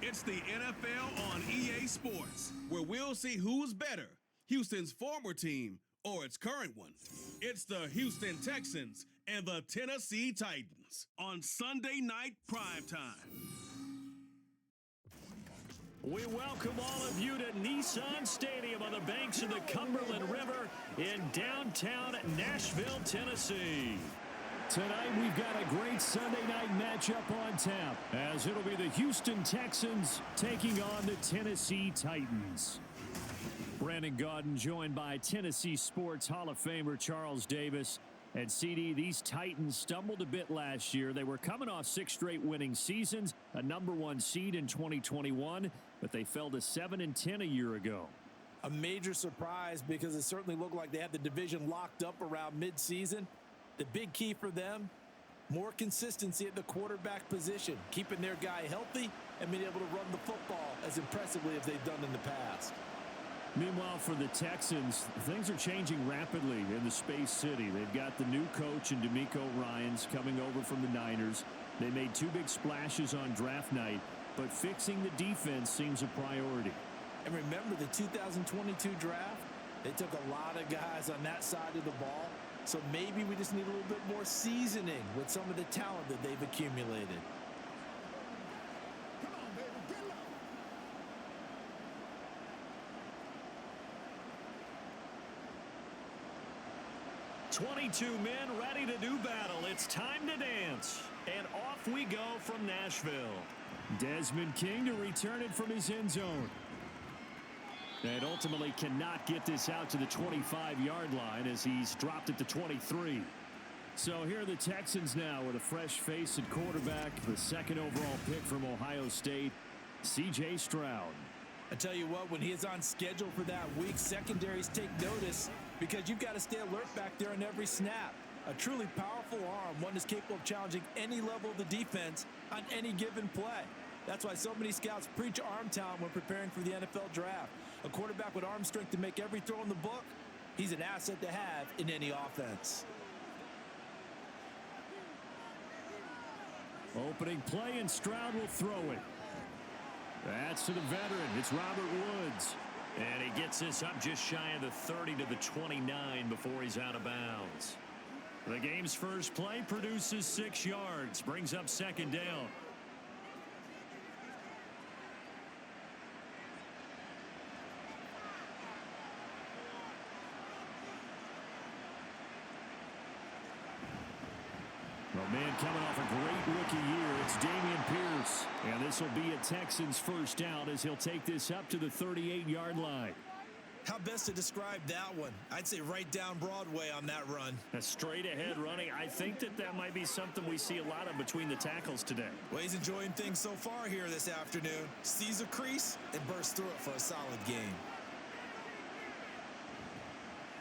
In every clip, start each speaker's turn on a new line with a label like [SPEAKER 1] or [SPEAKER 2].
[SPEAKER 1] It's the NFL on EA Sports, where we'll see who's better, Houston's former team or its current one. It's the Houston Texans and the Tennessee Titans on Sunday Night Primetime.
[SPEAKER 2] We welcome all of you to Nissan Stadium on the banks of the Cumberland River in downtown Nashville, Tennessee. Tonight, we've got a great Sunday night matchup on tap, as it'll be the Houston Texans taking on the Tennessee Titans. Brandon Gaudin joined by Tennessee Sports Hall of Famer Charles Davis. And CD, these Titans stumbled a bit last year. They were coming off 6 straight winning seasons, a #1 seed in 2021, but they fell to 7-10 a year ago.
[SPEAKER 3] A major surprise because it certainly looked like they had the division locked up around midseason. The big key for them, more consistency at the quarterback position, keeping their guy healthy and being able to run the football as impressively as they've done in the past.
[SPEAKER 2] Meanwhile, for the Texans, things are changing rapidly in the Space City. They've got the new coach in DeMeco Ryans coming over from the Niners. They made 2 big splashes on draft night, but fixing the defense seems a priority.
[SPEAKER 3] And remember the 2022 draft? They took a lot of guys on that side of the ball. So maybe we just need a little bit more seasoning with some of the talent that they've accumulated.
[SPEAKER 4] Come on, baby, get low.
[SPEAKER 2] 22 men ready to do battle. It's time to dance. And off we go from Nashville. Desmond King to return it from his end zone. And ultimately cannot get this out to the 25-yard line as he's dropped it to 23. So here are the Texans now with a fresh face at quarterback, the second overall pick from Ohio State, C.J. Stroud.
[SPEAKER 3] I tell you what, when he is on schedule for that week, secondaries take notice because you've got to stay alert back there on every snap. A truly powerful arm, one that's capable of challenging any level of the defense on any given play. That's why so many scouts preach arm talent when preparing for the NFL draft. A quarterback with arm strength to make every throw in the book, he's an asset to have in any offense.
[SPEAKER 2] Opening play, and Stroud will throw it. That's to the veteran. It's Robert Woods. And he gets this up just shy of the 30 to the 29 before he's out of bounds. The game's first play produces 6 yards, brings up second down. Man coming off a great rookie year, it's Dameon Pierce. And this will be a Texans first down as he'll take this up to the 38-yard line.
[SPEAKER 3] How best to describe that one? I'd say right down Broadway on that run.
[SPEAKER 2] A straight-ahead running. I think that might be something we see a lot of between the tackles today.
[SPEAKER 3] Well, he's enjoying things so far here this afternoon. Sees a crease and bursts through it for a solid game.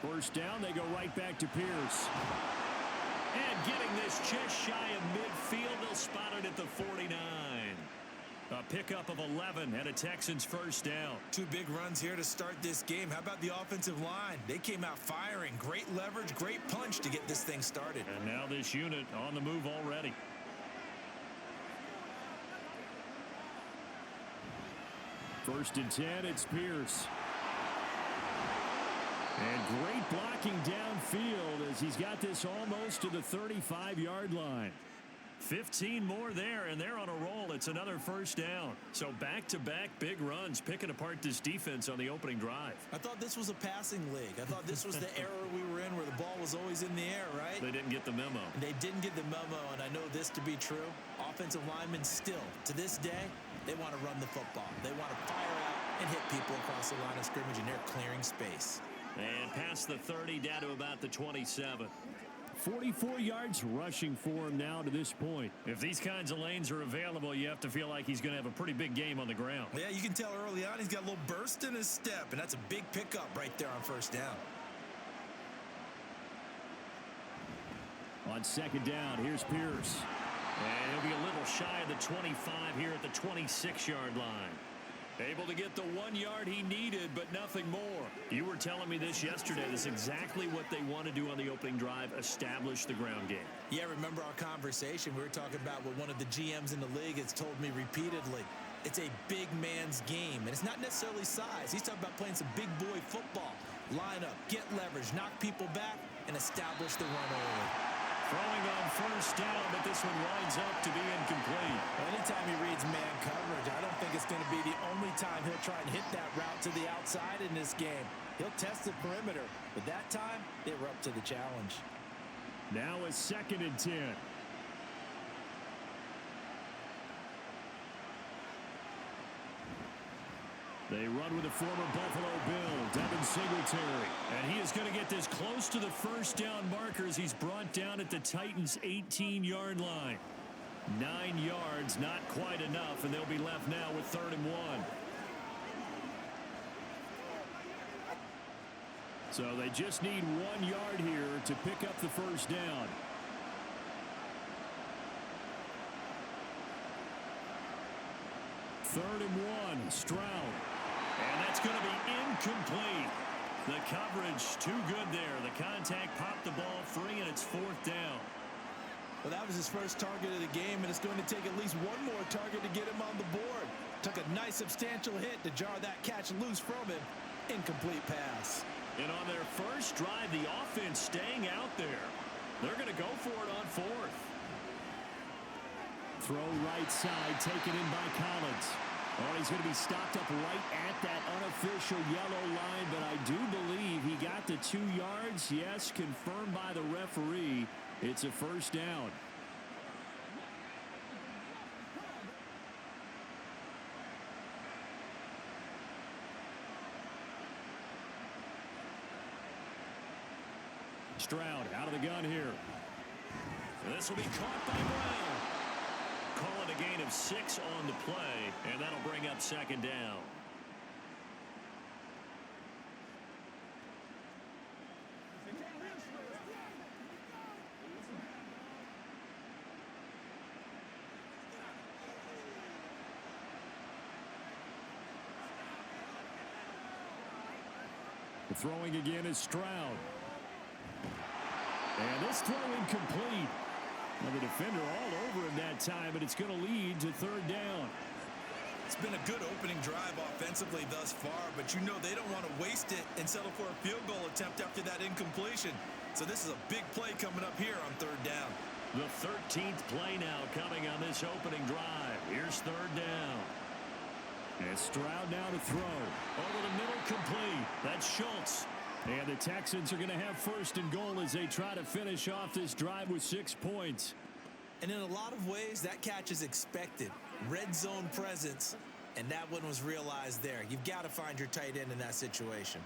[SPEAKER 2] First down, they go right back to Pierce. And getting this just shy of midfield, they'll spot it at the 49. A pickup of 11 and a Texans first down.
[SPEAKER 3] 2 big runs here to start this game. How about the offensive line? They came out firing. Great leverage, great punch to get this thing started.
[SPEAKER 2] And now this unit on the move already. First and 10, it's Pierce. And great blocking downfield as he's got this almost to the 35-yard line. 15 more there, and they're on a roll. It's another first down. So back-to-back big runs, picking apart this defense on the opening drive.
[SPEAKER 3] I thought this was a passing league. I thought this was the era we were in where the ball was always in the air, right?
[SPEAKER 2] They didn't get the memo.
[SPEAKER 3] And they didn't get the memo, and I know this to be true. Offensive linemen still, to this day, they want to run the football. They want to fire out and hit people across the line of scrimmage, and they're clearing space.
[SPEAKER 2] And past the 30, down to about the 27. 44 yards rushing for him now to this point. If these kinds of lanes are available, you have to feel like he's going to have a pretty big game on the ground.
[SPEAKER 3] Yeah, you can tell early on he's got a little burst in his step, and that's a big pickup right there on first down.
[SPEAKER 2] On second down, here's Pierce. And he'll be a little shy of the 25 here at the 26-yard line. Able to get the 1 yard he needed, but nothing more. You were telling me this yesterday. That's exactly what they want to do on the opening drive, establish the ground game.
[SPEAKER 3] Yeah, remember our conversation. We were talking about what one of the GMs in the league has told me repeatedly. It's a big man's game, and it's not necessarily size. He's talking about playing some big boy football. Line up, get leverage, knock people back, and establish the run early.
[SPEAKER 2] Throwing on first down, but this one winds up to be incomplete.
[SPEAKER 3] Well, anytime he reads man coverage, I don't think it's going to be the only time he'll try and hit that route to the outside in this game. He'll test the perimeter, but that time, they were up to the challenge.
[SPEAKER 2] Now a 2nd and 10. They run with the former Buffalo Bill, Devin Singletary. And he is going to get this close to the first down markers. He's brought down at the Titans' 18-yard line. 9 yards, not quite enough, and they'll be left now with 3rd and 1. So they just need 1 yard here to pick up the first down. Third and 1, Stroud. And that's going to be incomplete. The coverage too good there. The contact popped the ball free, and it's 4th down.
[SPEAKER 3] Well, that was his first target of the game, and it's going to take at least one more target to get him on the board. Took a nice substantial hit to jar that catch loose from him. Incomplete pass.
[SPEAKER 2] And on their first drive, the offense staying out there. They're going to go for it on 4th. Throw right side, taken in by Collins. Oh, he's going to be stopped up right at that unofficial yellow line, but I do believe he got the 2 yards. Yes, confirmed by the referee. It's a first down. Stroud out of the gun here. This will be caught by Brown. Call it a gain of 6 on the play, and that'll bring up 2nd down. The throwing again is Stroud. And this throw incomplete. Well, the defender all over him that time, but it's going to lead to 3rd down.
[SPEAKER 3] It's been a good opening drive offensively thus far, but you know they don't want to waste it and settle for a field goal attempt after that incompletion. So this is a big play coming up here on 3rd down.
[SPEAKER 2] The 13th play now coming on this opening drive. Here's 3rd down. And Stroud now to throw. Over the middle, complete. That's Schultz. And the Texans are going to have 1st and goal as they try to finish off this drive with 6 points.
[SPEAKER 3] And in a lot of ways, that catch is expected. Red zone presence, and that one was realized there. You've got to find your tight end in that situation.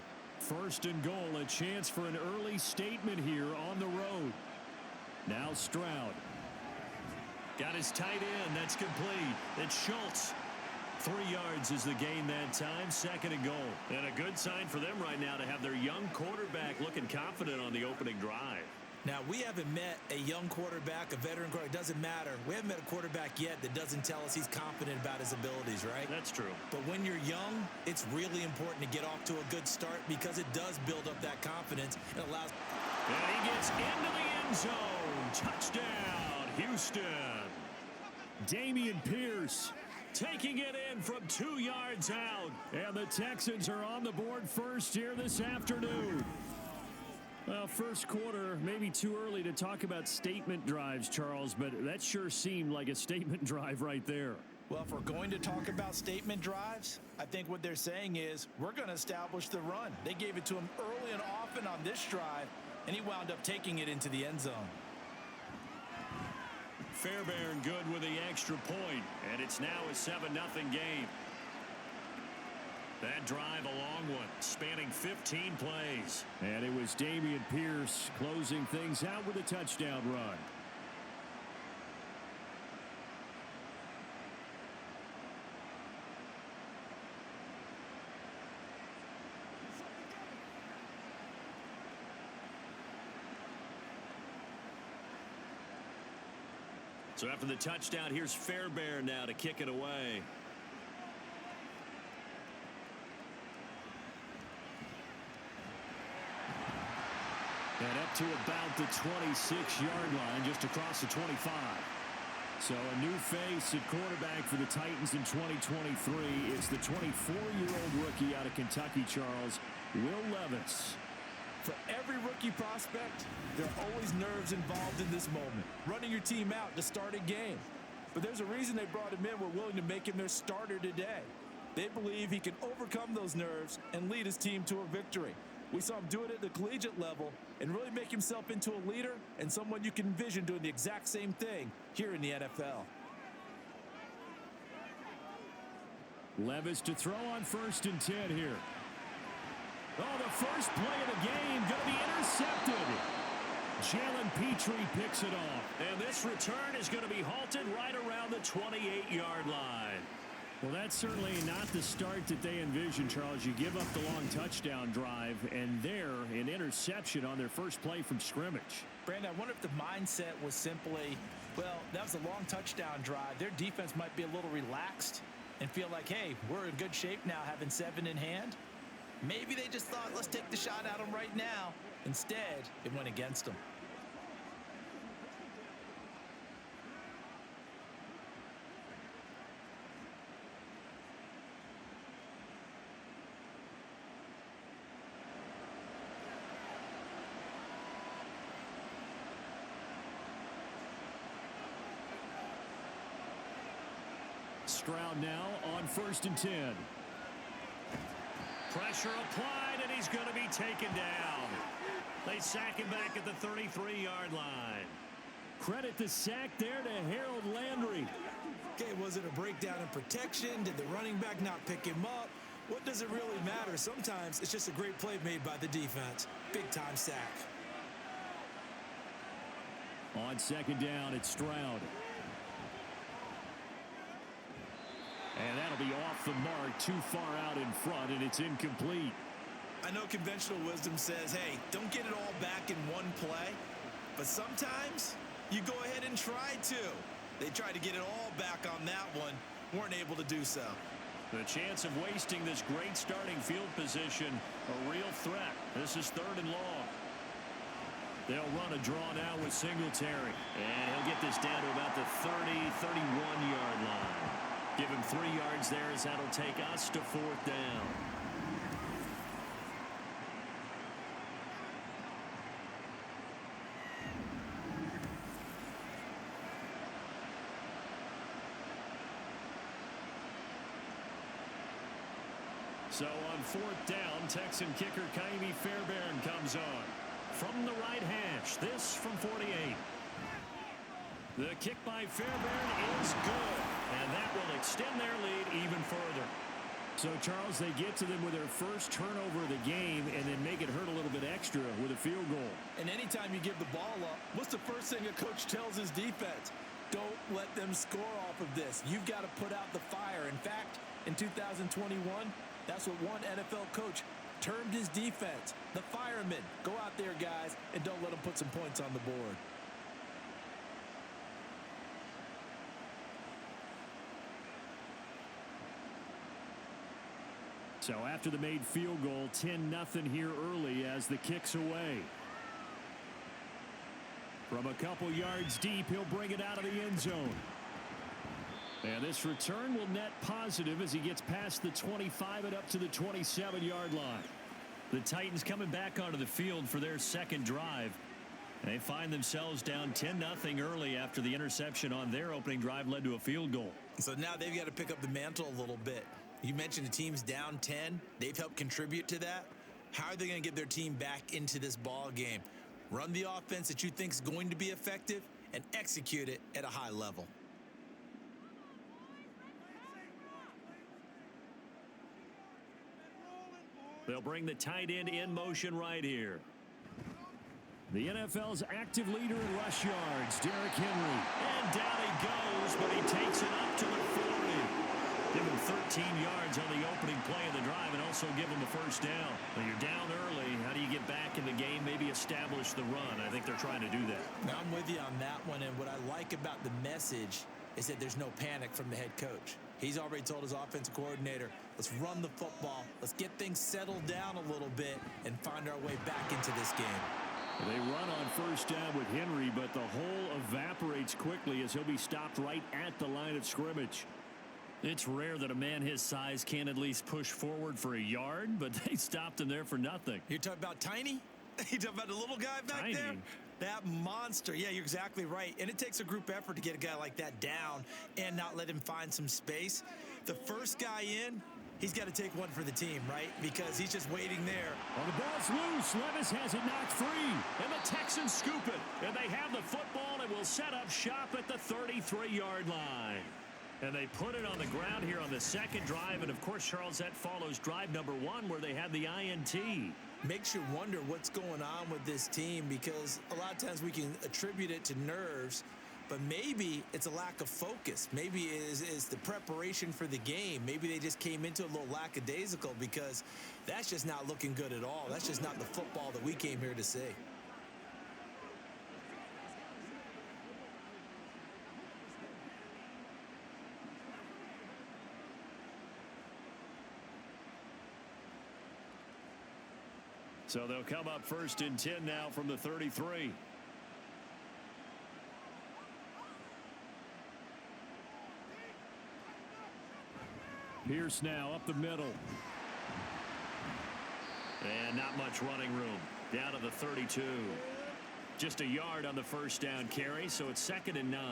[SPEAKER 2] 1st and goal, a chance for an early statement here on the road. Now Stroud. Got his tight end. That's complete. It's Schultz. 3 yards is the gain that time. 2nd and goal. And a good sign for them right now to have their young quarterback looking confident on the opening drive.
[SPEAKER 3] Now, we haven't met a young quarterback, a veteran quarterback. It doesn't matter. We haven't met a quarterback yet that doesn't tell us he's confident about his abilities, right?
[SPEAKER 2] That's true.
[SPEAKER 3] But when you're young, it's really important to get off to a good start because it does build up that confidence. It allows...
[SPEAKER 2] And he gets into the end zone. Touchdown, Houston. Dameon Pierce taking it in from 2 yards out. And the Texans are on the board first here this afternoon. Well, first quarter, maybe too early to talk about statement drives, Charles, but that sure seemed like a statement drive right there.
[SPEAKER 3] Well, if we're going to talk about statement drives, I think what they're saying is we're going to establish the run. They gave it to him early and often on this drive, and he wound up taking it into the end zone.
[SPEAKER 2] Fairbairn good with the extra point, and it's now a 7-0 game. That drive, a long one, spanning 15 plays. And it was Dameon Pierce closing things out with a touchdown run. So after the touchdown, here's Fairbairn now to kick it away. And up to about the 26-yard line, just across the 25. So a new face at quarterback for the Titans in 2023. It's the 24-year-old rookie out of Kentucky, Charles, Will Levis.
[SPEAKER 3] For every rookie prospect, there are always nerves involved in this moment. Running your team out to start a game. But there's a reason they brought him in. We're willing to make him their starter today. They believe he can overcome those nerves and lead his team to a victory. We saw him do it at the collegiate level and really make himself into a leader and someone you can envision doing the exact same thing here in the NFL.
[SPEAKER 2] Levis to throw on 1st and 10 here. Oh, the first play of the game going to be intercepted. Jalen Petrie picks it off. And this return is going to be halted right around the 28-yard line. Well, that's certainly not the start that they envisioned, Charles. You give up the long touchdown drive, and there, an interception on their first play from scrimmage.
[SPEAKER 3] Brandon, I wonder if the mindset was simply, well, that was a long touchdown drive. Their defense might be a little relaxed and feel like, hey, we're in good shape now having 7 in hand. Maybe they just thought, let's take the shot at them right now. Instead, it went against them.
[SPEAKER 2] Stroud now on 1st and 10. Pressure applied, and he's going to be taken down. They sack him back at the 33-yard line. Credit the sack there to Harold Landry.
[SPEAKER 3] Okay, was it a breakdown in protection? Did the running back not pick him up? What does it really matter? Sometimes it's just a great play made by the defense. Big-time sack.
[SPEAKER 2] On 2nd down, it's Stroud. And that'll be off the mark, too far out in front, and it's incomplete.
[SPEAKER 3] I know conventional wisdom says, hey, don't get it all back in one play. But sometimes you go ahead and try to. They tried to get it all back on that one, weren't able to do so.
[SPEAKER 2] The chance of wasting this great starting field position, a real threat. This is 3rd and long. They'll run a draw now with Singletary. And he'll get this down to about the 31-yard line. Give him 3 yards there as that'll take us to 4th down. So on 4th down, Texan kicker Kaimi Fairbairn comes on. From the right hash, this from 48. The kick by Fairbairn is good, and that will extend their lead even further. So, Charles, they get to them with their first turnover of the game and then make it hurt a little bit extra with a field goal.
[SPEAKER 3] And anytime you give the ball up, what's the first thing a coach tells his defense? Don't let them score off of this. You've got to put out the fire. In fact, in 2021, that's what one NFL coach termed his defense. The firemen. Go out there, guys, and don't let them put some points on the board.
[SPEAKER 2] So after the made field goal, 10-0 here early as the kick's away. From a couple yards deep, he'll bring it out of the end zone. And this return will net positive as he gets past the 25 and up to the 27-yard line. The Titans coming back onto the field for their second drive. They find themselves down 10-0 early after the interception on their opening drive led to a field goal.
[SPEAKER 3] So now they've got to pick up the mantle a little bit. You mentioned the team's down 10. They've helped contribute to that. How are they going to get their team back into this ball game? Run the offense that you think is going to be effective and execute it at a high level.
[SPEAKER 2] They'll bring the tight end in motion right here. The NFL's active leader in rush yards, Derrick Henry. And down he goes, but he takes it up to the 40. Give him 13 yards on the opening play of the drive and also give him a first down. When you're down early, how do you get back in the game, maybe establish the run? I think they're trying to do that.
[SPEAKER 3] Now, I'm with you on that one, and what I like about the message is that there's no panic from the head coach. He's already told his offensive coordinator, let's run the football, let's get things settled down a little bit and find our way back into this game.
[SPEAKER 2] They run on first down with Henry, but the hole evaporates quickly as he'll be stopped right at the line of scrimmage. It's rare that a man his size can at least push forward for a yard, but they stopped him there for nothing.
[SPEAKER 3] You're talking about Tiny? You're talking about the little guy back there? That monster. Yeah, you're exactly right. And it takes a group effort to get a guy like that down and not let him find some space. The first guy in, he's got to take one for the team, right? Because he's just waiting there.
[SPEAKER 2] Oh, the ball's loose. Levis has it knocked free. And the Texans scoop it. And they have the football and will set up shop at the 33-yard line. And they put it on the ground here on the second drive. And, of course, Charles, that follows drive number 1 where they had the INT.
[SPEAKER 3] Makes you wonder what's going on with this team, because a lot of times we can attribute it to nerves, but maybe it's a lack of focus. Maybe it is the preparation for the game. Maybe they just came into a little lackadaisical, because that's just not looking good at all. That's just not the football that we came here to see.
[SPEAKER 2] So they'll come up first and 10 now from the 33. Pierce now up the middle. And not much running room. Down to the 32. Just a yard on the first down carry, so it's 2nd and 9.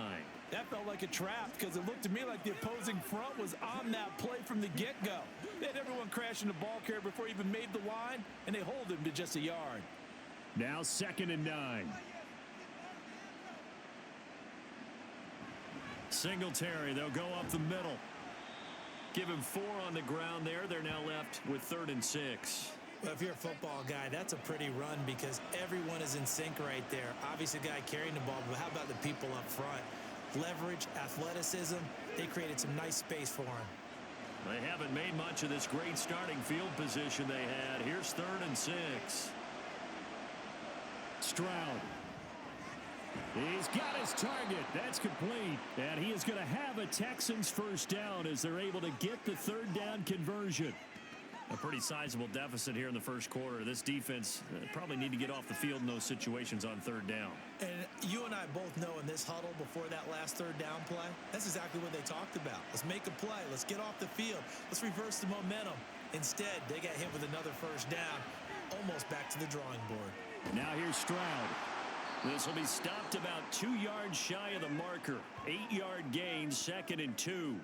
[SPEAKER 3] That felt like a trap, because it looked to me like the opposing front was on that play from the get-go. They had everyone crashing the ball carrier before he even made the line, and they hold him to just a yard.
[SPEAKER 2] Now 2nd and 9. Singletary, they'll go up the middle. Give him 4 on the ground there. They're now left with 3rd and 6.
[SPEAKER 3] Well, if you're a football guy, that's a pretty run, because everyone is in sync right there. Obviously, the guy carrying the ball, but how about the people up front? Leverage, athleticism, they created some nice space for him.
[SPEAKER 2] They haven't made much of this great starting field position they had. Here's 3rd and 6. Stroud. He's got his target. That's complete. And he is going to have a Texans first down as they're able to get the 3rd down conversion. A pretty sizable deficit here in the first quarter. This defense probably need to get off the field in those situations on 3rd down.
[SPEAKER 3] And you and I both know in this huddle before that last 3rd down play, that's exactly what they talked about. Let's make a play. Let's get off the field. Let's reverse the momentum. Instead, they got hit with another first down, almost back to the drawing board.
[SPEAKER 2] Now here's Stroud. This will be stopped about 2 yards shy of the marker. 8-yard gain, 2nd and 2.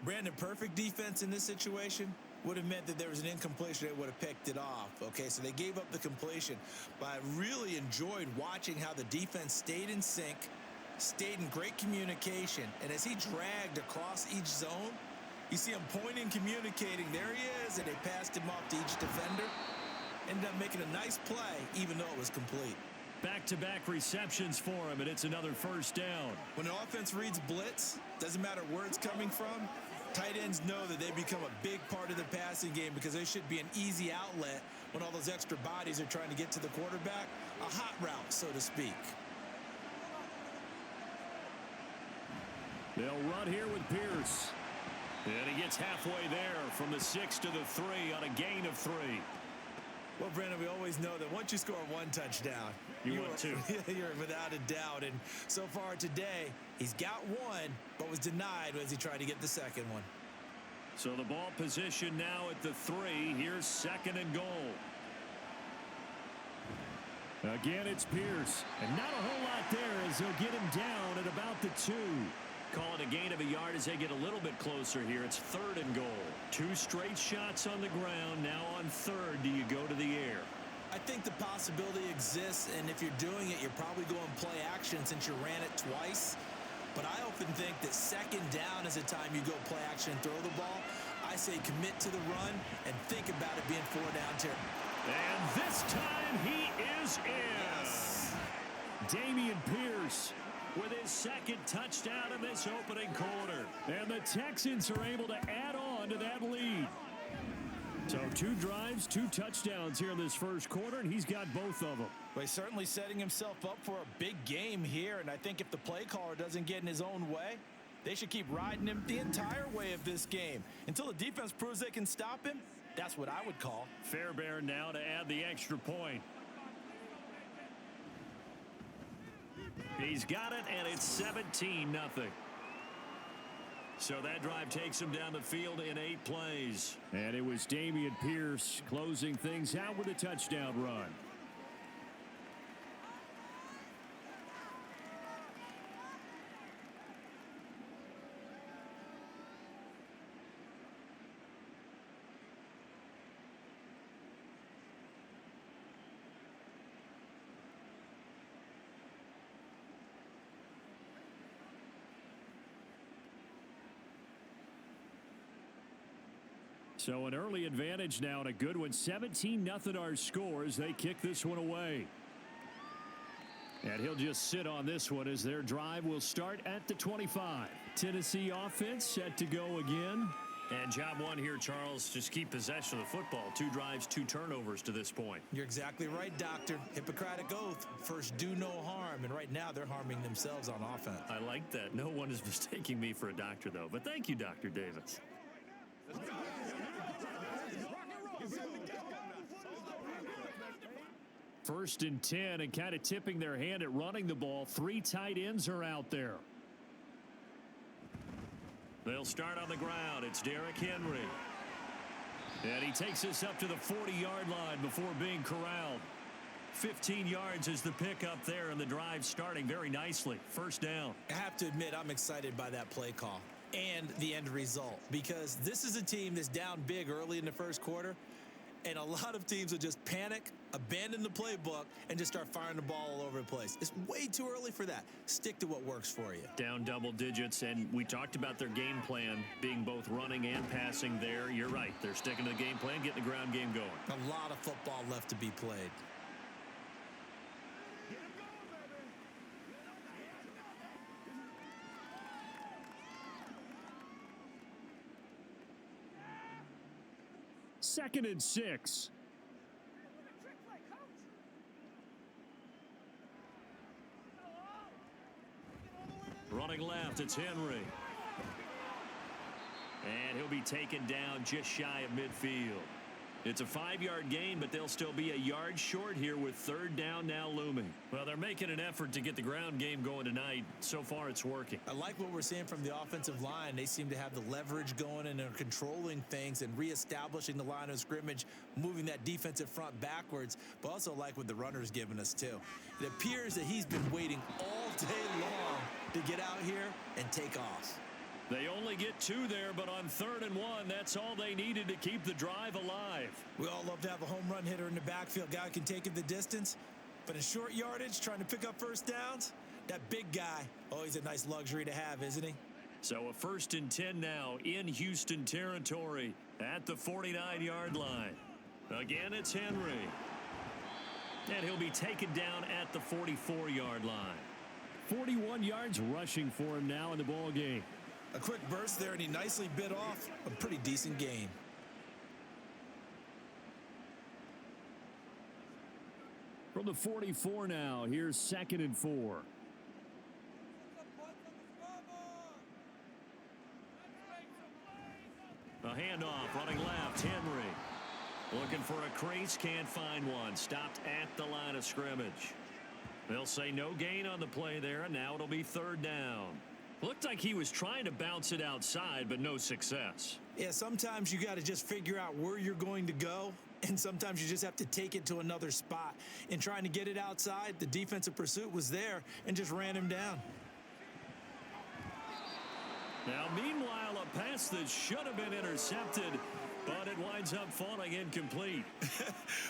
[SPEAKER 3] Brandon, perfect defense in this situation would have meant that there was an incompletion. They would have picked it off. Okay, so they gave up the completion. But I really enjoyed watching how the defense stayed in sync, stayed in great communication. And as he dragged across each zone, you see him pointing, communicating. There he is, and they passed him off to each defender. Ended up making a nice play, even though it was complete.
[SPEAKER 2] Back-to-back receptions for him, and it's another first down.
[SPEAKER 3] When an offense reads blitz, doesn't matter where it's coming from, tight ends know that they become a big part of the passing game, because they should be an easy outlet when all those extra bodies are trying to get to the quarterback. A hot route, so to speak.
[SPEAKER 2] They'll run here with Pierce. And he gets halfway there from the 6 to the 3 on a gain of 3.
[SPEAKER 3] Well, Brandon, we always know that once you score 1 touchdown,
[SPEAKER 2] you want 2.
[SPEAKER 3] You're without a doubt. And so far today, he's got 1, but was denied as he tried to get the second one.
[SPEAKER 2] So the ball position now at the 3. Here's 2nd and goal. Again, it's Pierce. And not a whole lot there as they'll get him down at about the 2. Call it a gain of a yard as they get a little bit closer here. It's 3rd and goal. 2 straight shots on the ground. Now on 3rd, do you go to the air?
[SPEAKER 3] I think the possibility exists, and if you're doing it, you're probably going play action since you ran it twice. But I often think that 2nd down is a time you go play action and throw the ball. I say commit to the run and think about it being 4 down territory.
[SPEAKER 2] And this time he is in.
[SPEAKER 3] Yes.
[SPEAKER 2] Dameon Pierce with his 2nd touchdown in this opening quarter. And the Texans are able to add on to that lead. So 2 drives, 2 touchdowns here in this first quarter, and he's got both of them.
[SPEAKER 3] Well, he's certainly setting himself up for a big game here, and I think if the play caller doesn't get in his own way, they should keep riding him the entire way of this game. Until the defense proves they can stop him, that's what I would call.
[SPEAKER 2] Fairbairn now to add the extra point. He's got it, and it's 17-0. So that drive takes him down the field in 8 plays. And it was Dameon Pierce closing things out with a touchdown run. So an early advantage now and a good one. 17-0 our score as they kick this one away. And he'll just sit on this one as their drive will start at the 25. Tennessee offense set to go again. And job one here, Charles, just keep possession of the football. 2 drives, 2 turnovers to this point.
[SPEAKER 3] You're exactly right, Doctor. Hippocratic oath. First, do no harm. And right now, they're harming themselves on offense.
[SPEAKER 2] I like that. No one is mistaking me for a doctor, though. But thank you, Dr. Davis. First and 10, and kind of tipping their hand at running the ball. 3 tight ends are out there. They'll start on the ground. It's Derrick Henry. And he takes us up to the 40-yard line before being corralled. 15 yards is the pickup there, and the drive starting very nicely. First down.
[SPEAKER 3] I have to admit, I'm excited by that play call and the end result, because this is a team that's down big early in the first quarter, and a lot of teams will just panic, abandon the playbook, and just start firing the ball all over the place. It's way too early for that. Stick to what works for you.
[SPEAKER 2] Down double digits, and we talked about their game plan being both running and passing there. You're right. They're sticking to the game plan, getting the ground game going.
[SPEAKER 3] A lot of football left to be played.
[SPEAKER 2] Second and 6. Running left, it's Henry. And he'll be taken down just shy of midfield. It's a 5-yard gain, but they'll still be a yard short here with third down now looming. Well, they're making an effort to get the ground game going tonight. So far, it's working.
[SPEAKER 3] I like what we're seeing from the offensive line. They seem to have the leverage going, and they're controlling things and reestablishing the line of scrimmage, moving that defensive front backwards, but also like what the runner's giving us, too. It appears that he's been waiting all day long to get out here and take off.
[SPEAKER 2] They only get 2 there, but on 3rd and 1, that's all they needed to keep the drive alive.
[SPEAKER 3] We all love to have a home run hitter in the backfield, guy who can take it the distance. But in short yardage, trying to pick up first downs, that big guy, always a nice luxury to have, isn't he?
[SPEAKER 2] So a 1st and 10 now in Houston territory at the 49-yard line. Again, it's Henry. And he'll be taken down at the 44-yard line. 41 yards rushing for him now in the ball game.
[SPEAKER 3] A quick burst there, and he nicely bit off a pretty decent gain.
[SPEAKER 2] From the 44 now, here's 2nd and 4. A handoff, running left, Henry. Looking for a crease, can't find one. Stopped at the line of scrimmage. They'll say no gain on the play there, and now it'll be 3rd down. Looked like he was trying to bounce it outside, but no success.
[SPEAKER 3] Yeah, sometimes you got to just figure out where you're going to go, and sometimes you just have to take it to another spot. In trying to get it outside, the defensive pursuit was there and just ran him down.
[SPEAKER 2] Now, meanwhile, a pass that should have been intercepted, but it winds up falling incomplete.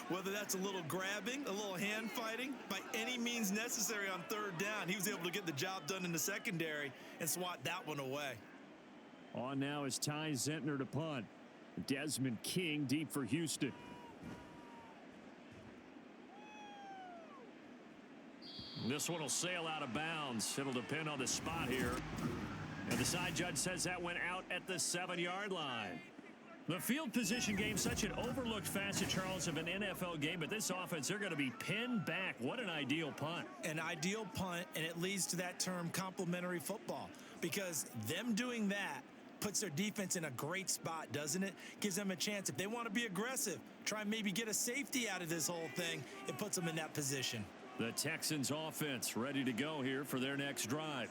[SPEAKER 3] Whether that's a little grabbing, a little hand fighting, by any means necessary on 3rd down, he was able to get the job done in the secondary and swat that one away.
[SPEAKER 2] On now is Ty Zentner to punt. Desmond King deep for Houston. This one will sail out of bounds. It'll depend on the spot here. And the side judge says that went out at the 7-yard line. The field position game, such an overlooked facet, Charles, of an NFL game, but this offense, they're going to be pinned back. What an ideal punt.
[SPEAKER 3] An ideal punt, and it leads to that term complementary football, because them doing that puts their defense in a great spot, doesn't it? Gives them a chance. If they want to be aggressive, try and maybe get a safety out of this whole thing, it puts them in that position.
[SPEAKER 2] The Texans offense ready to go here for their next drive.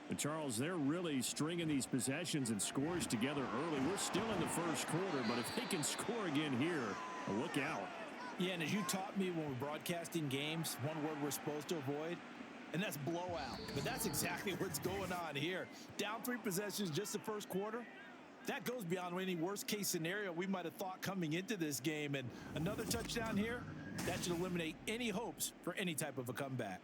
[SPEAKER 2] And Charles, they're really stringing these possessions and scores together early. We're still in the first quarter, but if they can score again here, look out.
[SPEAKER 3] Yeah, and as you taught me when we're broadcasting games, one word we're supposed to avoid, and that's blowout. But that's exactly what's going on here. Down 3 possessions just the first quarter. That goes beyond any worst-case scenario we might have thought coming into this game. And another touchdown here, that should eliminate any hopes for any type of a comeback.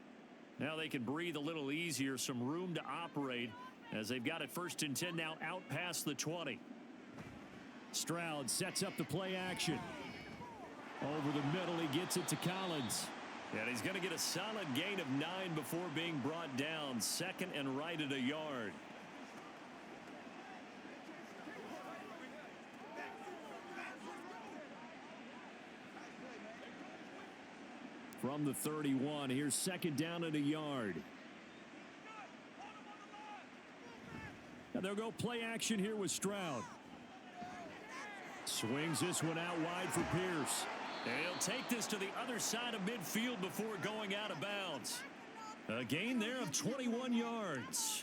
[SPEAKER 2] Now they can breathe a little easier, some room to operate as they've got it 1st and 10 now out past the 20. Stroud sets up the play action. Over the middle, he gets it to Collins. And he's going to get a solid gain of 9 before being brought down. 2nd and right at a yard. From the 31, here's 2nd down at a yard. Now they'll go play action here with Stroud. Swings this one out wide for Pierce. And he'll take this to the other side of midfield before going out of bounds. A gain there of 21 yards.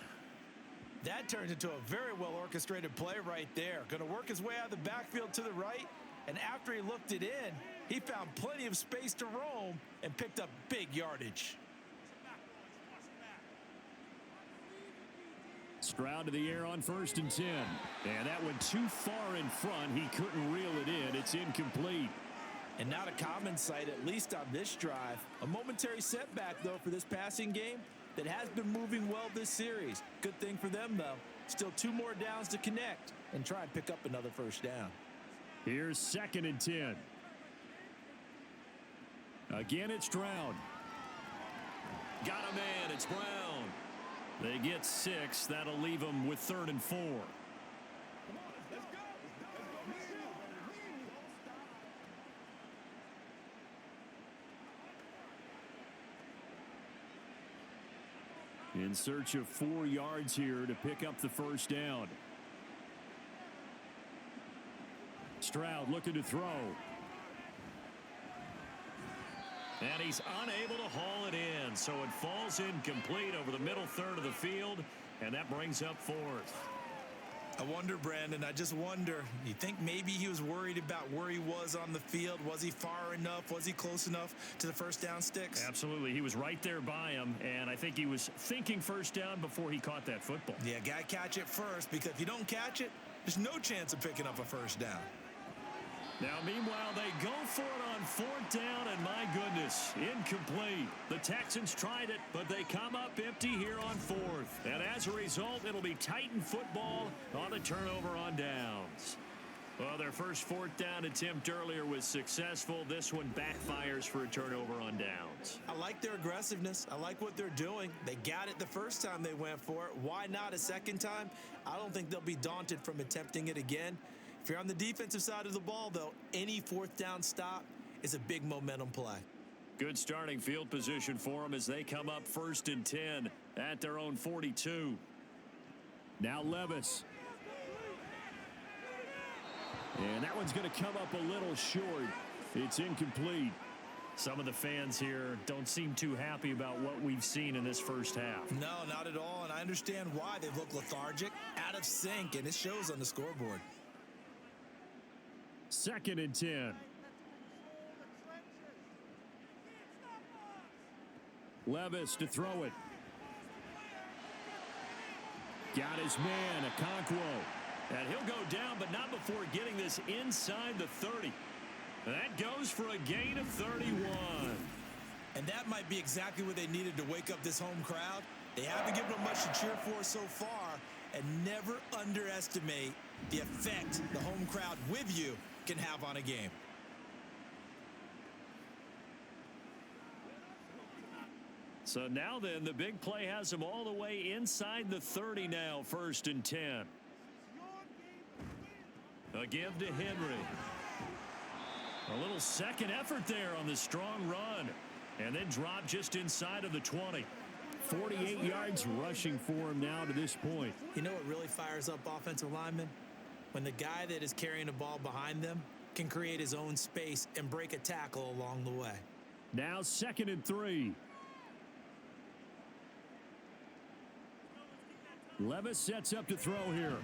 [SPEAKER 3] That turns into a very well-orchestrated play right there. Going to work his way out of the backfield to the right. And after he looked it in, he found plenty of space to roam and picked up big yardage.
[SPEAKER 2] Stroud to the air on 1st and 10. And that went too far in front. He couldn't reel it in. It's incomplete.
[SPEAKER 3] And not a common sight, at least on this drive. A momentary setback, though, for this passing game that has been moving well this series. Good thing for them, though. Still 2 more downs to connect and try and pick up another 1st down.
[SPEAKER 2] Here's 2nd and 10. Again, it's Stroud. Got a man. It's Brown. They get 6. That'll leave them with 3rd and 4. In search of 4 yards here to pick up the 1st down. Stroud looking to throw. And he's unable to haul it in, so it falls incomplete over the middle third of the field, and that brings up 4th.
[SPEAKER 3] I wonder, Brandon, I just wonder, you think maybe he was worried about where he was on the field? Was he far enough? Was he close enough to the 1st down sticks?
[SPEAKER 2] Absolutely. He was right there by him, and I think he was thinking 1st down before he caught that football.
[SPEAKER 3] Yeah, got to catch it first, because if you don't catch it, there's no chance of picking up a 1st down.
[SPEAKER 2] Now, meanwhile, they go for it on 4th down, and my goodness, incomplete. The Texans tried it, but they come up empty here on 4th. And as a result, it'll be Titan football on the turnover on downs. Well, their first 4th down attempt earlier was successful. This one backfires for a turnover on downs.
[SPEAKER 3] I like their aggressiveness. I like what they're doing. They got it the first time they went for it. Why not a second time? I don't think they'll be daunted from attempting it again. If you're on the defensive side of the ball, though, any 4th down stop is a big momentum play.
[SPEAKER 2] Good starting field position for them as they come up 1st and 10 at their own 42. Now Levis. And that one's going to come up a little short. It's incomplete. Some of the fans here don't seem too happy about what we've seen in this first half.
[SPEAKER 3] No, not at all, and I understand why. They look lethargic, out of sync, and it shows on the scoreboard.
[SPEAKER 2] 2nd and 10. Levis to throw it. Got his man, Okonkwo. And he'll go down, but not before getting this inside the 30. That goes for a gain of 31.
[SPEAKER 3] And that might be exactly what they needed to wake up this home crowd. They haven't given them much to cheer for so far, and never underestimate the effect the home crowd with you can have on a game.
[SPEAKER 2] So now then, the big play has them all the way inside the 30 now, 1st and 10. A give to Henry. A little second effort there on the strong run. And then drop just inside of the 20. 48 yards rushing for him now to this point.
[SPEAKER 3] You know what really fires up offensive linemen? When the guy that is carrying the ball behind them can create his own space and break a tackle along the way.
[SPEAKER 2] Now 2nd and 3. Levis sets up to throw here.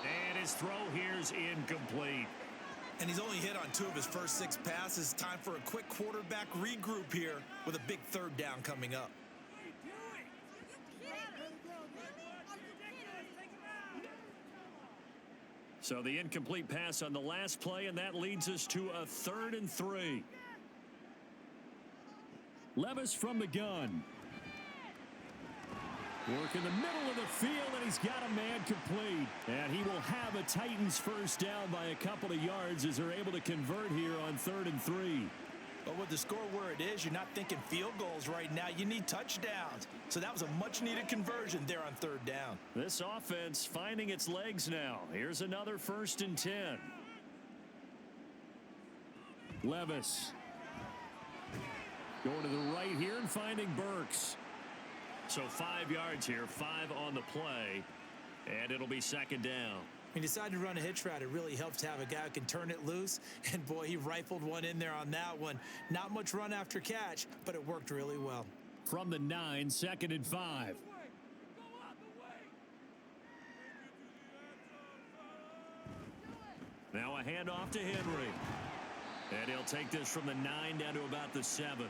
[SPEAKER 2] And his throw here's incomplete.
[SPEAKER 3] And he's only hit on 2 of his first 6 passes. Time for a quick quarterback regroup here with a big 3rd down coming up.
[SPEAKER 2] So the incomplete pass on the last play, and that leads us to a 3rd and 3. Levis from the gun. Work in the middle of the field, and he's got a man complete. And he will have a Titans first down by a couple of yards as they're able to convert here on 3rd and 3.
[SPEAKER 3] But with the score where it is, you're not thinking field goals right now. You need touchdowns. So that was a much-needed conversion there on 3rd down.
[SPEAKER 2] This offense finding its legs now. Here's another 1st and 10. Levis. Going to the right here and finding Burks. So 5 yards here, 5 on the play, and it'll be 2nd down.
[SPEAKER 3] He decided to run a hitch route. It really helps to have a guy who can turn it loose. And, boy, he rifled one in there on that one. Not much run after catch, but it worked really well.
[SPEAKER 2] From the 9, 2nd and 5. Now a handoff to Henry. And he'll take this from the 9 down to about the 7.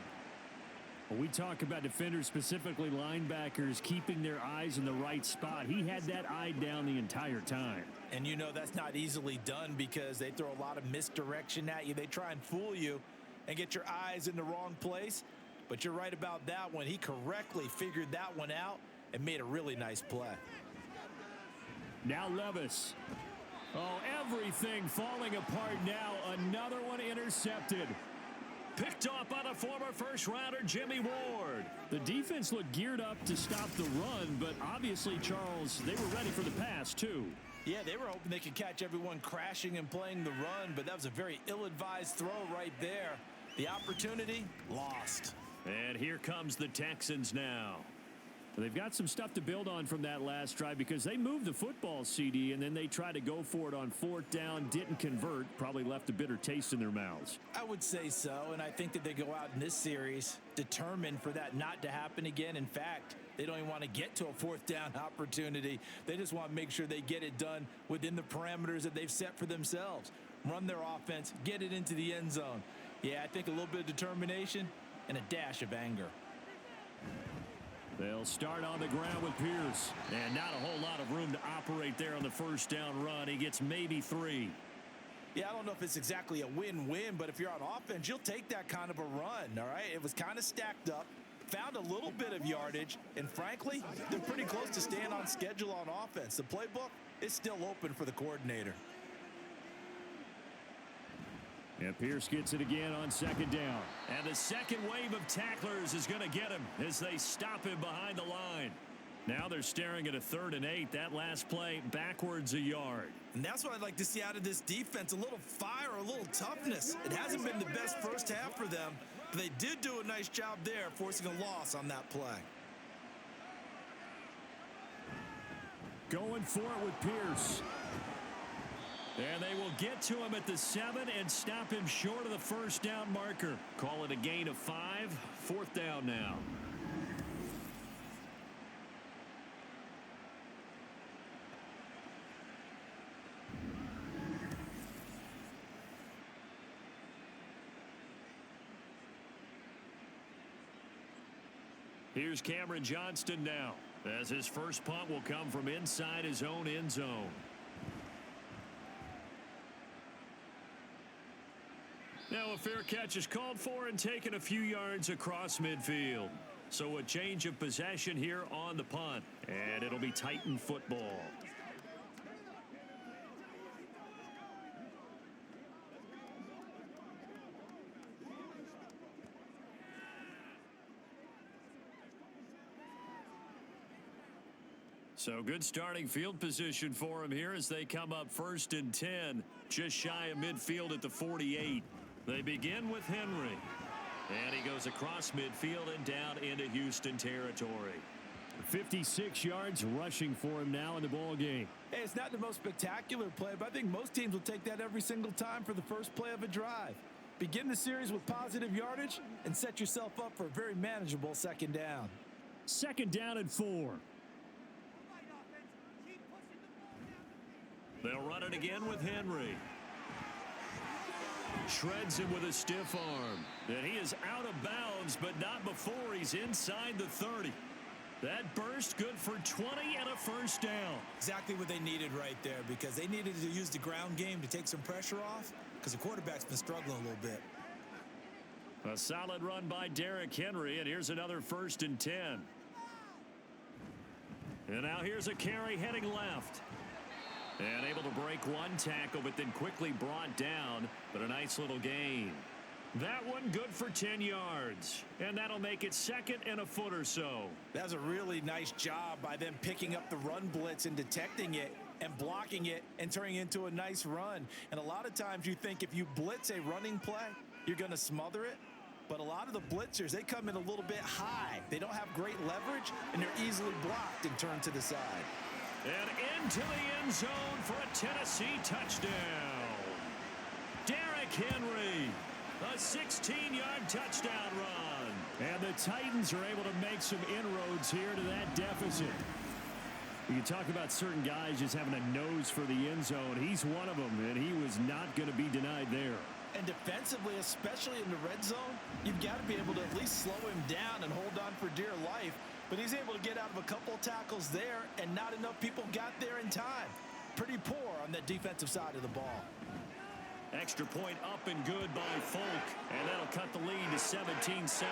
[SPEAKER 2] We talk about defenders, specifically linebackers, keeping their eyes in the right spot. He had that eye down the entire time.
[SPEAKER 3] And you know that's not easily done because they throw a lot of misdirection at you. They try and fool you and get your eyes in the wrong place. But you're right about that one. He correctly figured that one out and made a really nice play.
[SPEAKER 2] Now Levis. Oh, everything falling apart now. Another one intercepted. Picked off by the former first-rounder Jimmy Ward. The defense looked geared up to stop the run, but obviously, Charles, they were ready for the pass, too.
[SPEAKER 3] Yeah, they were hoping they could catch everyone crashing and playing the run, but that was a very ill-advised throw right there. The opportunity, lost.
[SPEAKER 2] And here comes the Texans now. They've got some stuff to build on from that last drive because they moved the football, CD, and then they tried to go for it on 4th down, didn't convert, probably left a bitter taste in their mouths.
[SPEAKER 3] I would say so, and I think that they go out in this series determined for that not to happen again. In fact, they don't even want to get to a 4th down opportunity. They just want to make sure they get it done within the parameters that they've set for themselves. Run their offense, get it into the end zone. Yeah, I think a little bit of determination and a dash of anger.
[SPEAKER 2] They'll start on the ground with Pierce. And not a whole lot of room to operate there on the 1st down run. He gets maybe 3.
[SPEAKER 3] Yeah, I don't know if it's exactly a win-win, but if you're on offense, you'll take that kind of a run, all right? It was kind of stacked up, found a little bit of yardage, and frankly, they're pretty close to staying on schedule on offense. The playbook is still open for the coordinator.
[SPEAKER 2] And Pierce gets it again on 2nd down. And the second wave of tacklers is going to get him as they stop him behind the line. Now they're staring at a 3rd and 8. That last play backwards a yard.
[SPEAKER 3] And that's what I'd like to see out of this defense, a little fire, a little toughness. It hasn't been the best first half for them, but they did do a nice job there, forcing a loss on that play.
[SPEAKER 2] Going for it with Pierce. And they will get to him at the 7 and stop him short of the 1st down marker. Call it a gain of 5. 4th down now. Here's Cameron Johnston now, as his first punt will come from inside his own end zone. Now a fair catch is called for and taken a few yards across midfield. So a change of possession here on the punt, and it'll be Titan football. So good starting field position for him here as they come up 1st and 10, just shy of midfield at the 48. They begin with Henry. And he goes across midfield and down into Houston territory. 56 yards rushing for him now in the ball game.
[SPEAKER 3] Hey, it's not the most spectacular play, but I think most teams will take that every single time for the first play of a drive. Begin the series with positive yardage and set yourself up for a very manageable 2nd down.
[SPEAKER 2] 2nd down and 4. They'll run it again with Henry. Shreds him with a stiff arm. And he is out of bounds, but not before he's inside the 30. That burst good for 20 and a first down.
[SPEAKER 3] Exactly what they needed right there, because they needed to use the ground game to take some pressure off, because the quarterback's been struggling a little bit.
[SPEAKER 2] A solid run by Derrick Henry, and here's another 1st and 10. And now here's a carry heading left. And able to break one tackle, but then quickly brought down, but a nice little gain. That one good for 10 yards, and that'll make it 2nd and a foot or so.
[SPEAKER 3] That was a really nice job by them picking up the run blitz and detecting it and blocking it and turning it into a nice run. And a lot of times you think if you blitz a running play, you're going to smother it. But a lot of the blitzers, they come in a little bit high. They don't have great leverage, and they're easily blocked and turned to the side.
[SPEAKER 2] And into the end zone for a Tennessee touchdown. Derrick Henry, a 16-yard touchdown run. And the Titans are able to make some inroads here to that deficit. You talk about certain guys just having a nose for the end zone. He's one of them, and he was not going to be denied there.
[SPEAKER 3] And defensively, especially in the red zone, you've got to be able to at least slow him down and hold on for dear life. But he's able to get out of a couple tackles there, and not enough people got there in time. Pretty poor on that defensive side of the ball.
[SPEAKER 2] Extra point up and good by Folk, and that'll cut the lead to 17-7.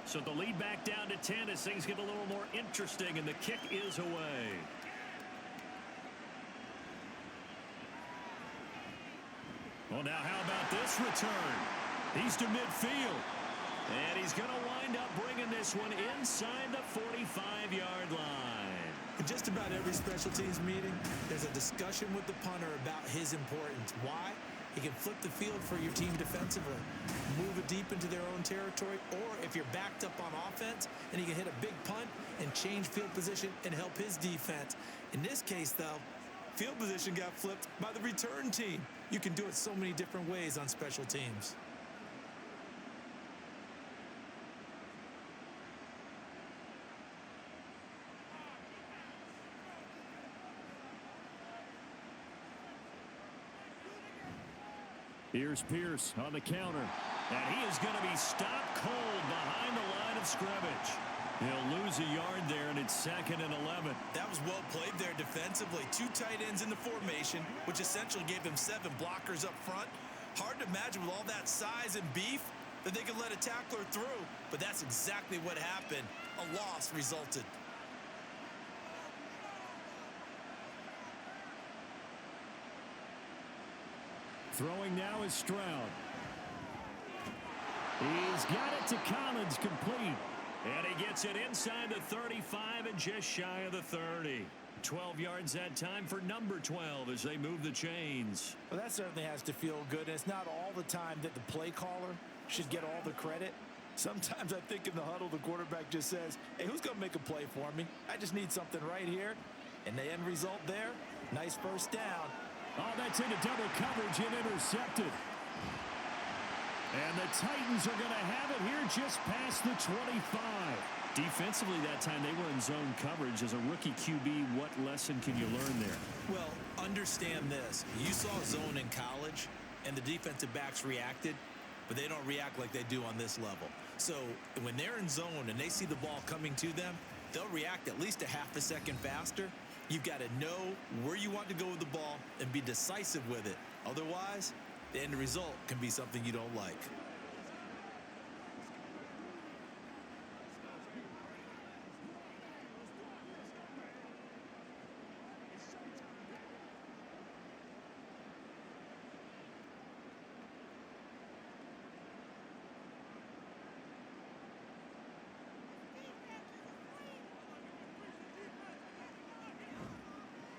[SPEAKER 2] So the lead back down to 10 as things get a little more interesting, and the kick is away. Well, now how about this return? He's to midfield. And he's going to wind up bringing this one inside the 45-yard line.
[SPEAKER 3] In just about every special teams meeting, there's a discussion with the punter about his importance. Why? He can flip the field for your team defensively, move it deep into their own territory, or if you're backed up on offense, then he can hit a big punt and change field position and help his defense. In this case, though, field position got flipped by the return team. You can do it so many different ways on special teams.
[SPEAKER 2] Here's Pierce on the counter. And he is going to be stopped cold behind the line of scrimmage. He'll lose a yard there, and it's 2nd and 11.
[SPEAKER 3] That was well played there defensively. 2 tight ends in the formation, which essentially gave him 7 blockers up front. Hard to imagine with all that size and beef that they could let a tackler through. But that's exactly what happened. A loss resulted.
[SPEAKER 2] Throwing now is Stroud. He's got it to Collins, complete. And he gets it inside the 35 and just shy of the 30. 12 yards that time for number 12 as they move the chains.
[SPEAKER 3] Well, that certainly has to feel good. And it's not all the time that the play caller should get all the credit. Sometimes I think in the huddle, the quarterback just says, hey, who's going to make a play for me? I just need something right here. And the end result there, nice first down.
[SPEAKER 2] Oh, that's into double coverage and intercepted. And the Titans are going to have it here just past the 25. Defensively that time, they were in zone coverage. As a rookie QB, what lesson can you learn there?
[SPEAKER 3] Well, understand this. You saw zone in college, and the defensive backs reacted, but they don't react like they do on this level. So when they're in zone and they see the ball coming to them, they'll react at least a half a second faster. You've got to know where you want to go with the ball and be decisive with it. Otherwise, the end result can be something you don't like.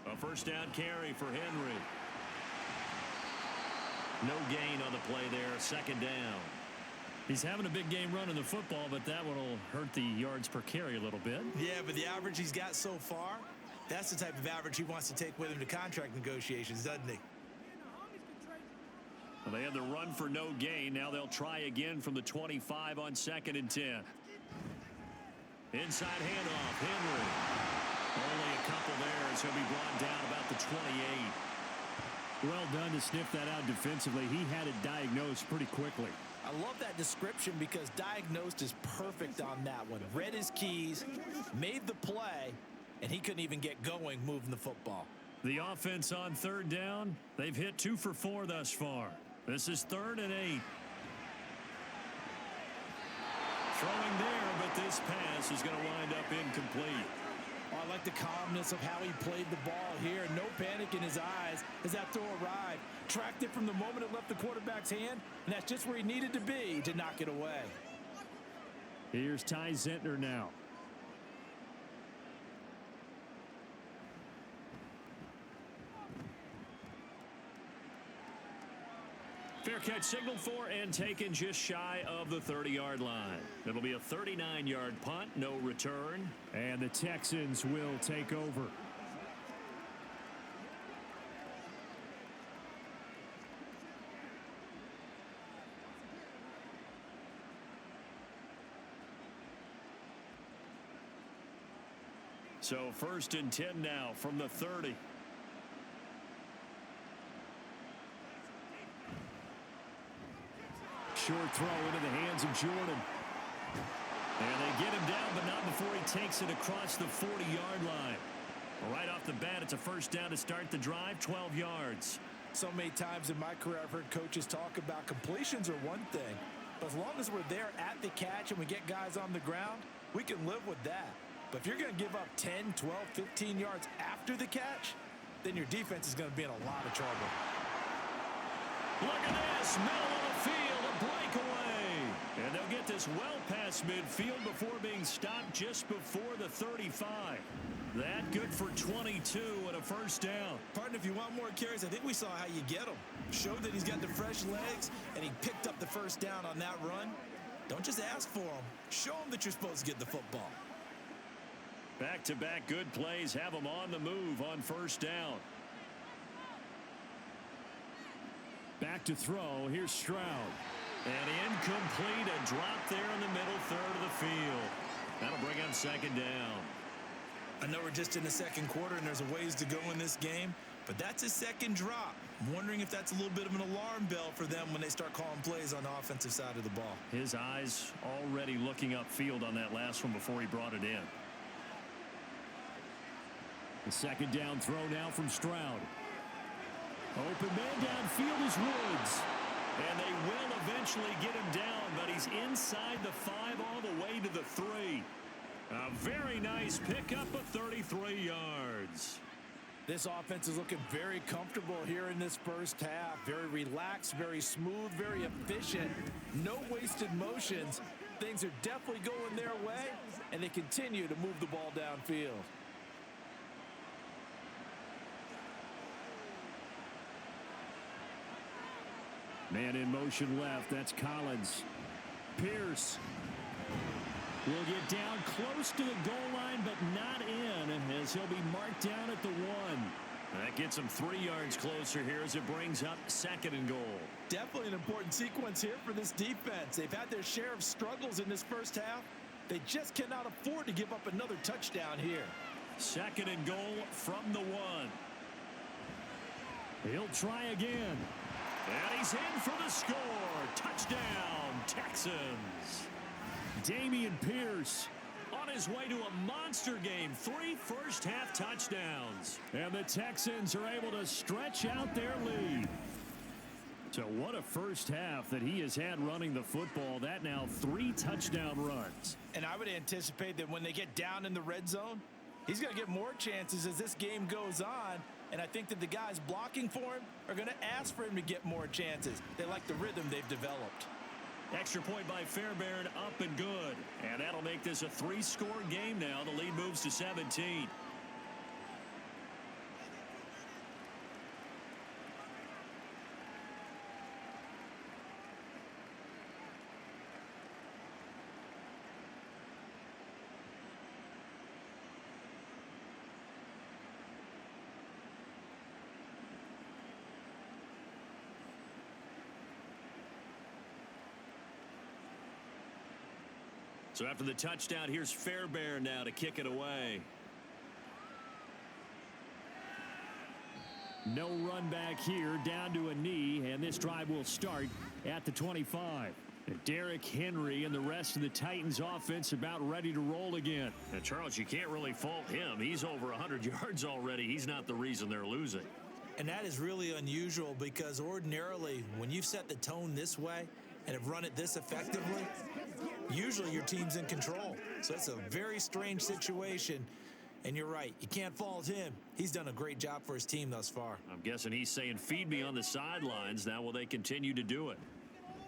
[SPEAKER 2] A first down carry for Henry. No gain on the play there, second down. He's having a big game running the football, but that one will hurt the yards per carry a little bit.
[SPEAKER 3] Yeah, but the average he's got so far, that's the type of average he wants to take with him to contract negotiations, doesn't he?
[SPEAKER 2] Well, they had the run for no gain. Now they'll try again from the 25 on 2nd and 10. Inside handoff, Henry. Only a couple there as he'll be brought down about the 28.
[SPEAKER 4] Well done to sniff that out defensively. He had it diagnosed pretty quickly.
[SPEAKER 3] I love that description because diagnosed is perfect on that one. Read his keys, made the play, and he couldn't even get going moving the football.
[SPEAKER 2] The offense on 3rd down, they've hit 2 for 4 thus far. This is 3rd and 8. Throwing there, but this pass is going to wind up incomplete.
[SPEAKER 3] Oh, I like the calmness of how he played the ball here. No panic in his eyes as that throw arrived. Tracked it from the moment it left the quarterback's hand, and that's just where he needed to be to knock it away.
[SPEAKER 4] Here's Ty Zentner now.
[SPEAKER 2] Fair catch signaled for and taken just shy of the 30-yard line. It'll be a 39-yard punt, no return.
[SPEAKER 4] And the Texans will take over.
[SPEAKER 2] So 1st and 10 now from the 30.
[SPEAKER 4] Short throw into the hands of Jordan.
[SPEAKER 2] And they get him down, but not before he takes it across the 40-yard line. Right off the bat, it's a 1st down to start the drive, 12 yards.
[SPEAKER 3] So many times in my career, I've heard coaches talk about completions are one thing. But as long as we're there at the catch and we get guys on the ground, we can live with that. But if you're going to give up 10, 12, 15 yards after the catch, then your defense is going to be in a lot of trouble.
[SPEAKER 2] Look at this, middle of the field, a breakaway. And they'll get this well past midfield before being stopped just before the 35. That good for 22 and a 1st down.
[SPEAKER 3] Partner, if you want more carries, I think we saw how you get them. Showed that he's got the fresh legs, and he picked up the 1st down on that run. Don't just ask for them. Show them that you're supposed to get the football.
[SPEAKER 2] Back-to-back good plays have them on the move on 1st down.
[SPEAKER 4] Back to throw. Here's Stroud.
[SPEAKER 2] And incomplete, a drop there in the middle 3rd of the field. That'll bring up 2nd down.
[SPEAKER 3] I know we're just in the 2nd quarter and there's a ways to go in this game, but that's his 2nd drop. I'm wondering if that's a little bit of an alarm bell for them when they start calling plays on the offensive side of the ball.
[SPEAKER 2] His eyes already looking upfield on that last one before he brought it in.
[SPEAKER 4] The 2nd down throw now from Stroud. Open man downfield is Woods.
[SPEAKER 2] And they will eventually get him down, but he's inside the 5 all the way to the 3. A very nice pickup of 33 yards.
[SPEAKER 3] This offense is looking very comfortable here in this 1st half. Very relaxed, very smooth, very efficient. No wasted motions. Things are definitely going their way, and they continue to move the ball downfield.
[SPEAKER 4] Man in motion left. That's Collins. Pierce will get down close to the goal line, but not in, as he'll be marked down at the 1.
[SPEAKER 2] That gets him 3 yards closer here as it brings up 2nd and goal.
[SPEAKER 3] Definitely an important sequence here for this defense. They've had their share of struggles in this 1st half. They just cannot afford to give up another touchdown here.
[SPEAKER 2] 2nd and goal from the 1.
[SPEAKER 4] He'll try again.
[SPEAKER 2] And he's in for the score. Touchdown, Texans.
[SPEAKER 4] Damian Pierce
[SPEAKER 2] on his way to a monster game. 3 first-half touchdowns.
[SPEAKER 4] And the Texans are able to stretch out their lead. So what a 1st half that he has had running the football. That now 3 touchdown runs.
[SPEAKER 3] And I would anticipate that when they get down in the red zone, he's going to get more chances as this game goes on. And I think that the guys blocking for him are going to ask for him to get more chances. They like the rhythm they've developed.
[SPEAKER 2] Extra point by Fairbairn, up and good. And that'll make this a 3-score game now. The lead moves to 17. So after the touchdown, here's Fairbairn now to kick it away.
[SPEAKER 4] No run back here, down to a knee, and this drive will start at the 25. And Derrick Henry and the rest of the Titans offense about ready to roll again.
[SPEAKER 2] And Charles, you can't really fault him. He's over 100 yards already. He's not the reason they're losing.
[SPEAKER 3] And that is really unusual because ordinarily when you've set the tone this way and have run it this effectively, usually your team's in control. So it's a very strange situation. And you're right, you can't fault him. He's done a great job for his team thus far.
[SPEAKER 2] I'm guessing he's saying, feed me on the sidelines. Now will they continue to do it?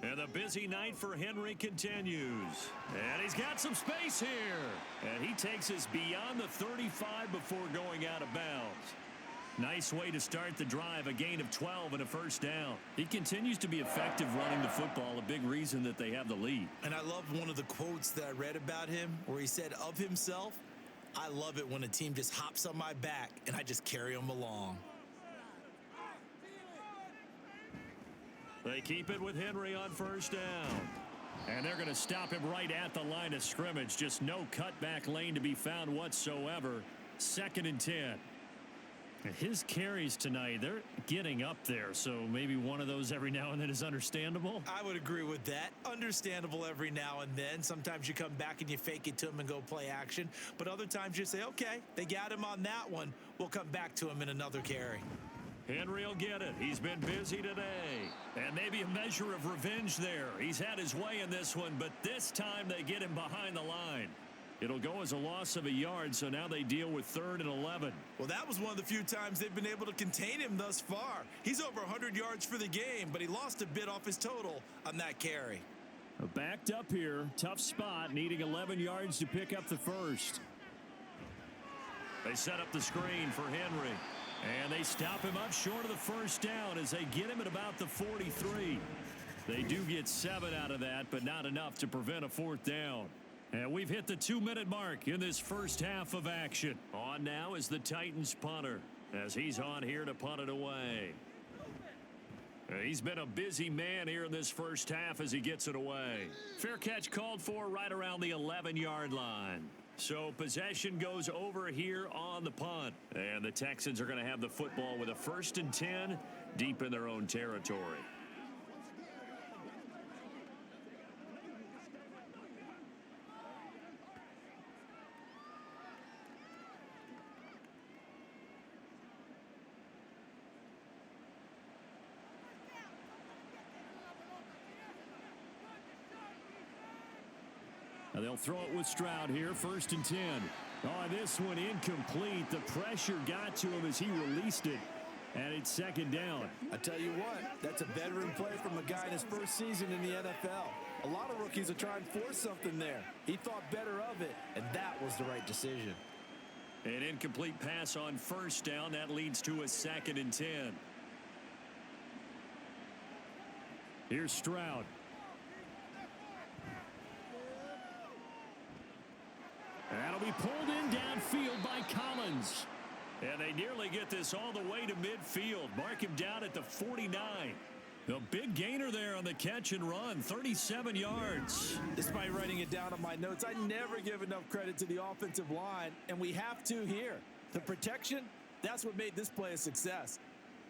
[SPEAKER 2] And the busy night for Henry continues. And he's got some space here. And he takes us beyond the 35 before going out of bounds. Nice way to start the drive, a gain of 12 and a first down. He continues to be effective running the football, a big reason that they have the lead.
[SPEAKER 3] And I love one of the quotes that I read about him where he said of himself, I love it when a team just hops on my back and I just carry them along.
[SPEAKER 2] They keep it with Henry on first down.
[SPEAKER 4] And they're going to stop him right at the line of scrimmage. Just no cutback lane to be found whatsoever. 2nd and 10. His carries tonight, they're getting up there, so maybe one of those every now and then is understandable.
[SPEAKER 3] I would agree with that. Understandable every now and then. Sometimes you come back and you fake it to him and go play action. But other times you say, okay, they got him on that one. We'll come back to him in another carry.
[SPEAKER 2] Henry will get it. He's been busy today.
[SPEAKER 4] And maybe a measure of revenge there. He's had his way in this one, but this time they get him behind the line. It'll go as a loss of a yard, so now they deal with 3rd and 11.
[SPEAKER 3] Well, that was one of the few times they've been able to contain him thus far. He's over 100 yards for the game, but he lost a bit off his total on that carry.
[SPEAKER 4] Backed up here, tough spot, needing 11 yards to pick up the first.
[SPEAKER 2] They set up the screen for Henry.
[SPEAKER 4] And they stop him up short of the first down as they get him at about the 43. They do get 7 out of that, but not enough to prevent a 4th down. And we've hit the 2-minute mark in this first half of action.
[SPEAKER 2] On now is the Titans punter as he's on here to punt it away. He's been a busy man here in this first half as he gets it away.
[SPEAKER 4] Fair catch called for right around the 11-yard line.
[SPEAKER 2] So possession goes over here on the punt. And the Texans are going to have the football with a 1st and 10 deep in their own territory.
[SPEAKER 4] Now they'll throw it with Stroud here, 1st and 10. Oh, this one incomplete. The pressure got to him as he released it, and it's 2nd down.
[SPEAKER 3] I tell you what, that's a veteran play from a guy in his first season in the NFL. A lot of rookies are trying to force something there. He thought better of it, and that was the right decision.
[SPEAKER 2] An incomplete pass on 1st down. That leads to a 2nd and 10.
[SPEAKER 4] Here's Stroud. That'll be pulled in downfield by Collins.
[SPEAKER 2] And they nearly get this all the way to midfield. Mark him down at the 49.
[SPEAKER 4] The big gainer there on the catch and run, 37 yards.
[SPEAKER 3] Despite writing it down on my notes, I never give enough credit to the offensive line, and we have to here. The protection, that's what made this play a success.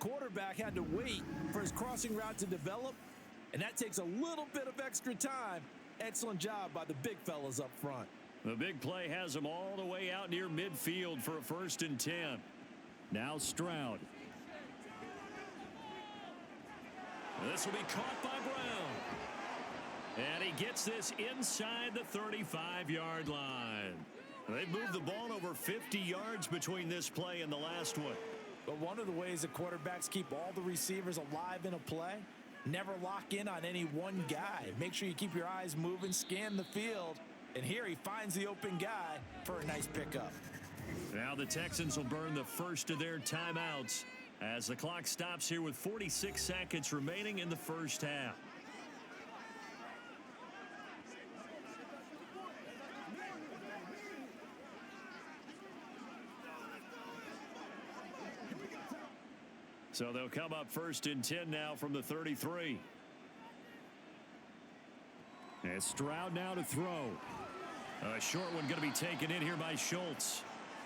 [SPEAKER 3] Quarterback had to wait for his crossing route to develop, and that takes a little bit of extra time. Excellent job by the big fellas up front.
[SPEAKER 2] The big play has them all the way out near midfield for a 1st and 10.
[SPEAKER 4] Now Stroud.
[SPEAKER 2] This will be caught by Brown. And he gets this inside the 35-yard line. They've moved the ball over 50 yards between this play and the last one.
[SPEAKER 3] But one of the ways that quarterbacks keep all the receivers alive in a play, never lock in on any one guy. Make sure you keep your eyes moving, scan the field. And here he finds the open guy for a nice pickup.
[SPEAKER 2] Now the Texans will burn the first of their timeouts as the clock stops here with 46 seconds remaining in the first half. So they'll come up 1st and 10 now from the 33.
[SPEAKER 4] And Stroud now to throw.
[SPEAKER 2] A short one going to be taken in here by Schultz.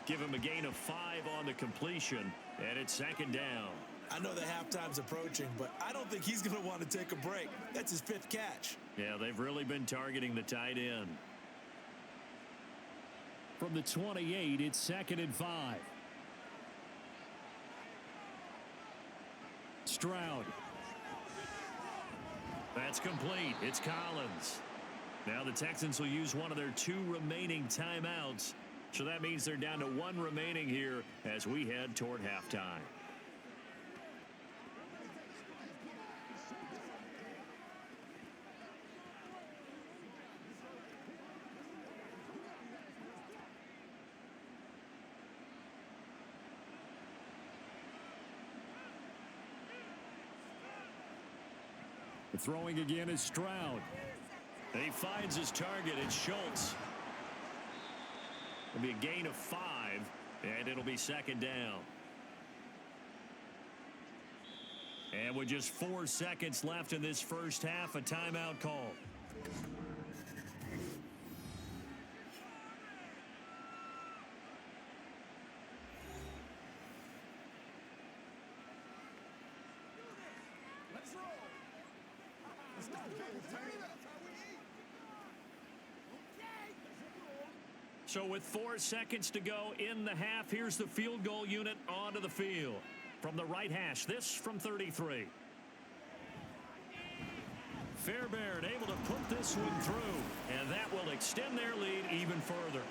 [SPEAKER 2] Give him a gain of 5 on the completion, and it's second down.
[SPEAKER 3] I know the halftime's approaching, but I don't think he's going to want to take a break. That's his 5th catch.
[SPEAKER 2] Yeah, they've really been targeting the tight end.
[SPEAKER 4] From the 28, it's second and 5. Stroud.
[SPEAKER 2] That's complete. It's Collins. Now the Texans will use one of their 2 remaining timeouts. So that means they're down to 1 remaining here as we head toward halftime.
[SPEAKER 4] Throwing again is Stroud.
[SPEAKER 2] He finds his target. It's Schultz. It'll be a gain of 5, and it'll be second down. And with just 4 seconds left in this first half, a timeout call. So with 4 seconds to go in the half, here's the field goal unit onto the field. From the right hash, this from 33. Fairbairn able to put this one through, and that will extend their lead even further.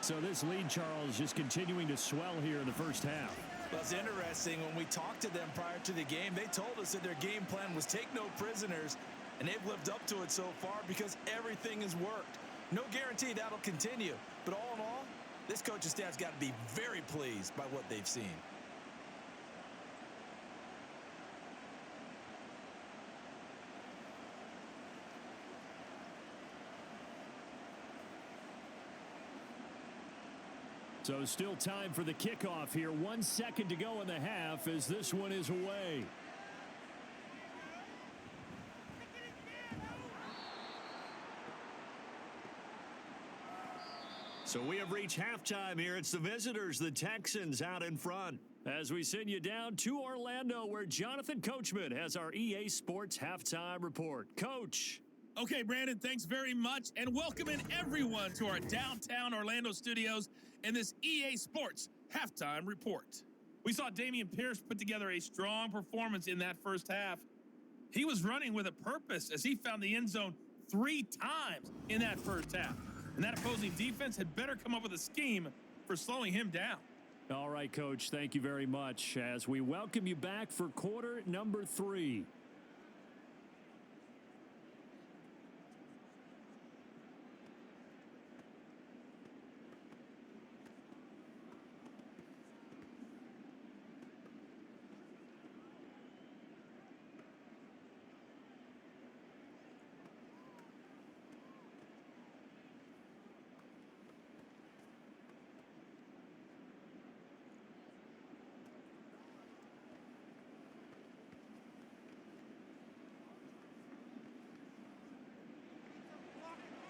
[SPEAKER 4] So this lead, Charles, just continuing to swell here in the first half.
[SPEAKER 3] Well, it's interesting. When we talked to them prior to the game, they told us that their game plan was take no prisoners, and they've lived up to it so far because everything has worked. No guarantee that'll continue. But all in all, this coaching staff's got to be very pleased by what they've seen.
[SPEAKER 4] So still time for the kickoff here. 1 second to go in the half as this one is away.
[SPEAKER 2] So we have reached halftime here. It's the visitors, the Texans, out in front. As we send you down to Orlando, where Jonathan Coachman has our EA Sports Halftime Report. Coach.
[SPEAKER 5] Okay, Brandon, thanks very much, and welcoming everyone to our downtown Orlando studios in this EA Sports Halftime Report. We saw Dameon Pierce put together a strong performance in that first half. He was running with a purpose as he found the end zone 3 times in that first half. And that opposing defense had better come up with a scheme for slowing him down.
[SPEAKER 4] All right, Coach, thank you very much as we welcome you back for quarter number 3.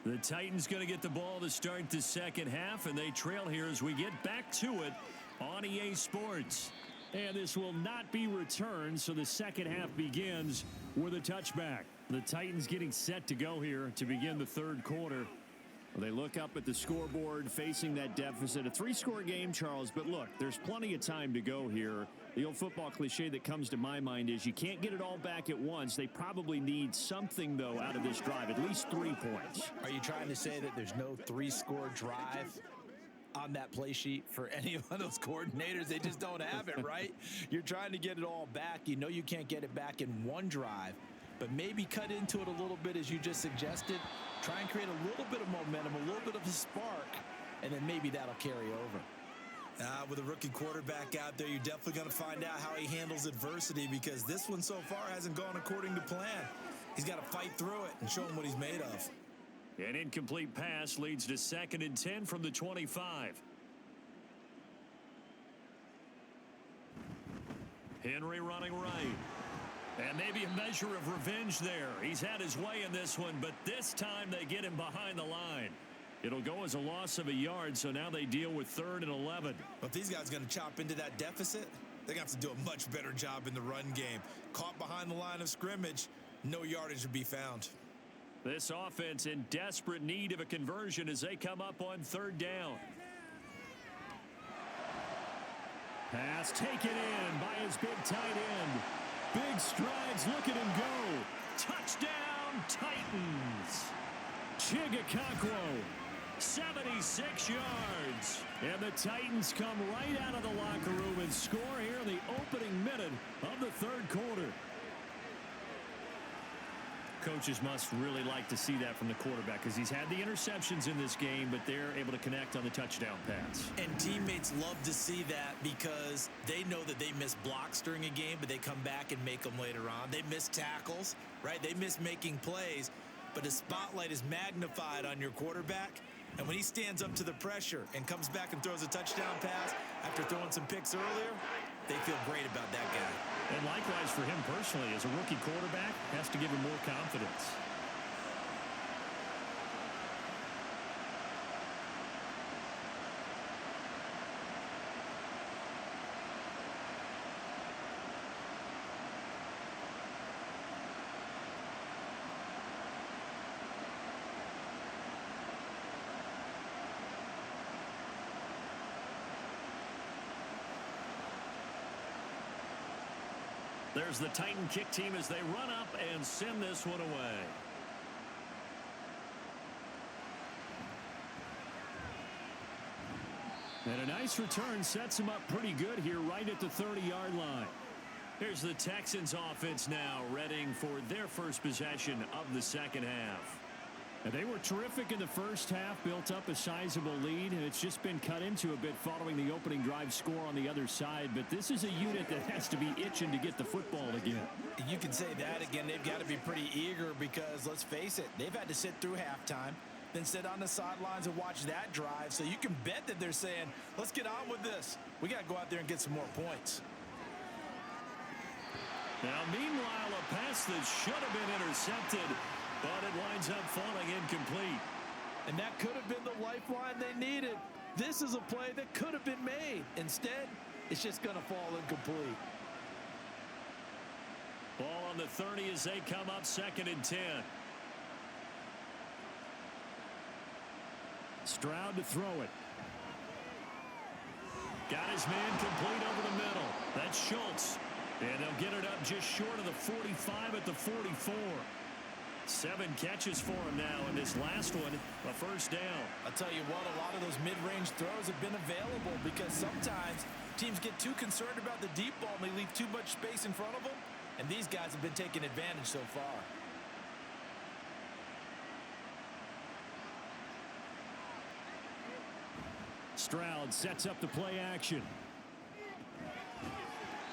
[SPEAKER 2] The Titans going to get the ball to start the second half, and they trail here as we get back to it on EA Sports.
[SPEAKER 4] And this will not be returned, so the second half begins with a touchback. The Titans getting set to go here to begin the third quarter. They look up at the scoreboard facing that deficit. A 3-score game, Charles, but look, there's plenty of time to go here. The old football cliche that comes to my mind is you can't get it all back at once. They probably need something, though, out of this drive, at least 3 points.
[SPEAKER 3] Are you trying to say that there's no 3-score drive on that play sheet for any of those coordinators? They just don't have it, right? You're trying to get it all back. You know you can't get it back in one drive, but maybe cut into it a little bit as you just suggested. Try and create a little bit of momentum, a little bit of a spark, and then maybe that'll carry over. With a rookie quarterback out there, you're definitely going to find out how he handles adversity because this one so far hasn't gone according to plan. He's got to fight through it and show him what he's made of.
[SPEAKER 2] An incomplete pass leads to 2nd and 10 from the 25. Henry running right. And maybe a measure of revenge there. He's had his way in this one, but this time they get him behind the line. It'll go as a loss of a yard, so now they deal with 3rd and 11.
[SPEAKER 3] But if these guys are going to chop into that deficit, they're going to have to do a much better job in the run game. Caught behind the line of scrimmage, no yardage to be found.
[SPEAKER 2] This offense in desperate need of a conversion as they come up on 3rd down. Pass taken in by his big tight end. Big strides, look at him go. Touchdown, Titans. Chigakakwo, 76 yards. And the Titans come right out of the locker room and score here in the opening minute of the 3rd quarter. Coaches must really like to see that from the quarterback because he's had the interceptions in this game, but they're able to connect on the touchdown pass.
[SPEAKER 3] And teammates love to see that because they know that they miss blocks during a game, but they come back and make them later on. They miss tackles, right? They miss making plays, but the spotlight is magnified on your quarterback. And when he stands up to the pressure and comes back and throws a touchdown pass after throwing some picks earlier, they feel great about that guy.
[SPEAKER 2] And likewise for him personally, as a rookie quarterback, has to give him more confidence. There's the Titan kick team as they run up and send this one away. And a nice return sets them up pretty good here right at the 30-yard line. Here's the Texans offense now, readying for their first possession of the second half. And they were terrific in the first half, built up a sizable lead, and it's just been cut into a bit following the opening drive score on the other side. But this is a unit that has to be itching to get the football again.
[SPEAKER 3] You can say that again. They've got to be pretty eager because, let's face it, they've had to sit through halftime, then sit on the sidelines and watch that drive. So you can bet that they're saying, let's get on with this. We got to go out there and get some more points.
[SPEAKER 2] Now, meanwhile, a pass that should have been intercepted, but it winds up falling incomplete.
[SPEAKER 3] And that could have been the lifeline they needed. This is a play that could have been made. Instead, it's just going to fall incomplete.
[SPEAKER 2] Ball on the 30 as they come up 2nd and 10. Stroud to throw it. Got his man complete over the middle. That's Schultz. And they'll get it up just short of the 45 at the 44. 7 catches for him now, and this last one, a first down.
[SPEAKER 3] I'll tell you what, a lot of those mid-range throws have been available because sometimes teams get too concerned about the deep ball and they leave too much space in front of them, and these guys have been taking advantage so far.
[SPEAKER 2] Stroud sets up the play action.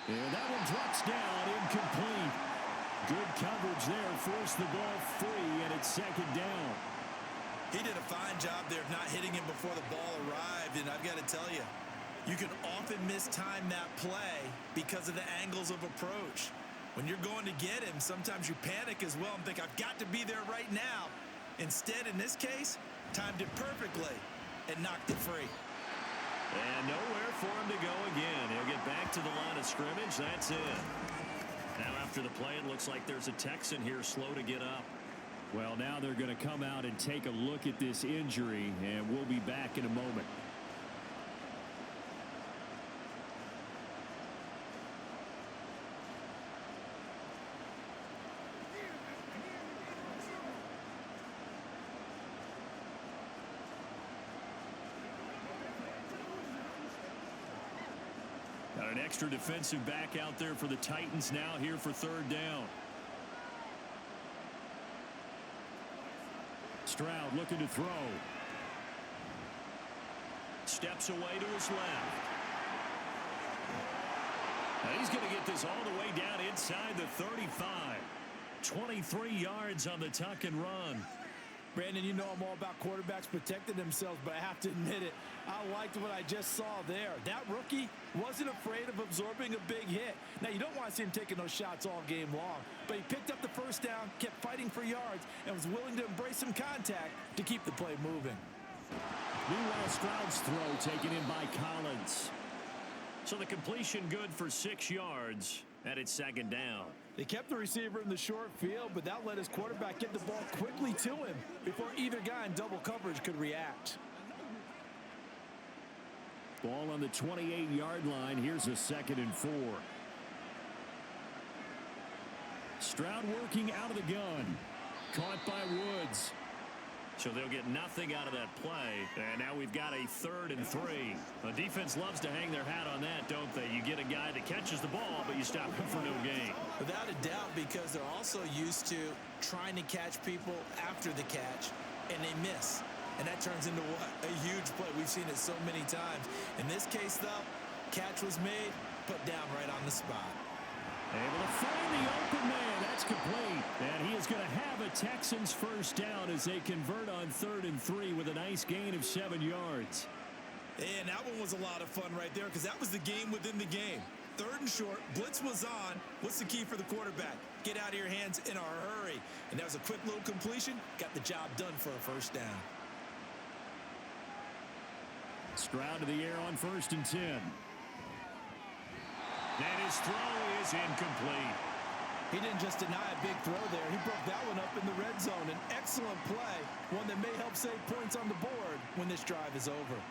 [SPEAKER 2] And that one drops down, incomplete. Good coverage there, forced the ball free, and it's 2nd down.
[SPEAKER 3] He did a fine job there of not hitting him before the ball arrived, and I've got to tell you, you can often mistime that play because of the angles of approach. When you're going to get him, sometimes you panic as well and think, I've got to be there right now. Instead, in this case, timed it perfectly and knocked it free.
[SPEAKER 2] And nowhere for him to go again. He'll get back to the line of scrimmage. That's it. Now after the play, it looks like there's a Texan here slow to get up.
[SPEAKER 4] Well, now they're going to come out and take a look at this injury, and we'll be back in a moment.
[SPEAKER 2] Got an extra defensive back out there for the Titans now here for 3rd down.
[SPEAKER 4] Stroud looking to throw.
[SPEAKER 2] Steps away to his left. Now he's going to get this all the way down inside the 35. 23 yards on the tuck and run.
[SPEAKER 3] Brandon, you know I'm all about quarterbacks protecting themselves, but I have to admit it, I liked what I just saw there. That rookie wasn't afraid of absorbing a big hit. Now, you don't want to see him taking those shots all game long, but he picked up the first down, kept fighting for yards, and was willing to embrace some contact to keep the play moving.
[SPEAKER 4] Meanwhile, Stroud's throw taken in by Collins.
[SPEAKER 2] So the completion good for 6 yards, and it's second down.
[SPEAKER 3] They kept the receiver in the short field, but that let his quarterback get the ball quickly to him before either guy in double coverage could react.
[SPEAKER 4] Ball on the 28-yard line. Here's a 2nd and 4. Stroud working out of the gun. Caught by Woods.
[SPEAKER 2] So they'll get nothing out of that play. And now we've got a 3rd and 3. The defense loves to hang their hat on that, don't they? You get a guy that catches the ball, but you stop him for no gain.
[SPEAKER 3] Without a doubt, because they're also used to trying to catch people after the catch, and they miss. And that turns into what? A huge play. We've seen it so many times. In this case, though, catch was made, put down right on the spot.
[SPEAKER 4] Able to find the open man. That's complete. And he is going to have a Texans first down as they convert on 3rd and 3 with a nice gain of 7 yards.
[SPEAKER 3] And that one was a lot of fun right there because that was the game within the game. 3rd and short, blitz was on. What's the key for the quarterback? Get out of your hands in a hurry. And that was a quick little completion. Got the job done for a first down.
[SPEAKER 4] Stroud to the air on 1st and 10.
[SPEAKER 2] And his throw is incomplete.
[SPEAKER 3] He didn't just deny a big throw there. He broke that one up in the red zone. An excellent play, one that may help save points on the board when this drive is over.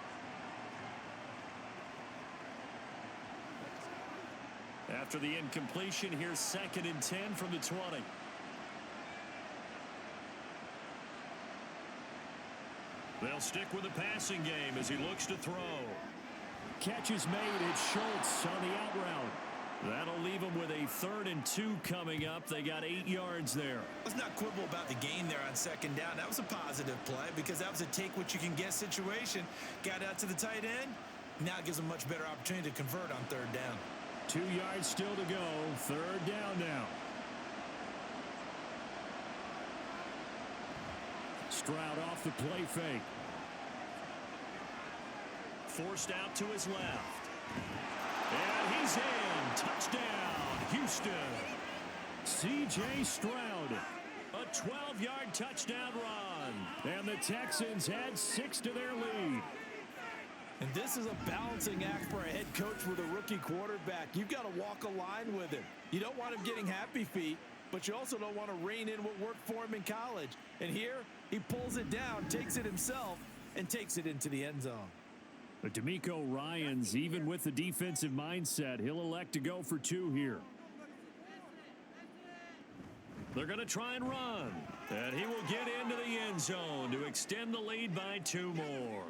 [SPEAKER 2] After the incompletion, here's 2nd and 10 from the 20. They'll stick with the passing game as he looks to throw.
[SPEAKER 4] Catch is made. It's Schultz on the out route. That'll leave them with a 3rd and 2 coming up. They got 8 yards there.
[SPEAKER 3] Let's not quibble about the gain there on 2nd down. That was a positive play because that was a take-what-you-can-get situation. Got out to the tight end. Now it gives them a much better opportunity to convert on 3rd down.
[SPEAKER 4] 2 yards still to go. 3rd down now. Stroud off the play fake.
[SPEAKER 2] Forced out to his left. And he's in. Touchdown, Houston.
[SPEAKER 4] C.J. Stroud.
[SPEAKER 2] A 12-yard touchdown run.
[SPEAKER 4] And the Texans had 6 to their lead.
[SPEAKER 3] And this is a balancing act for a head coach with a rookie quarterback. You've got to walk a line with him. You don't want him getting happy feet, but you also don't want to rein in what worked for him in college. And here, he pulls it down, takes it himself, and takes it into the end zone.
[SPEAKER 4] But DeMeco Ryans, even with the defensive mindset, he'll elect to go for 2 here.
[SPEAKER 2] They're going to try and run. And he will get into the end zone to extend the lead by 2 more.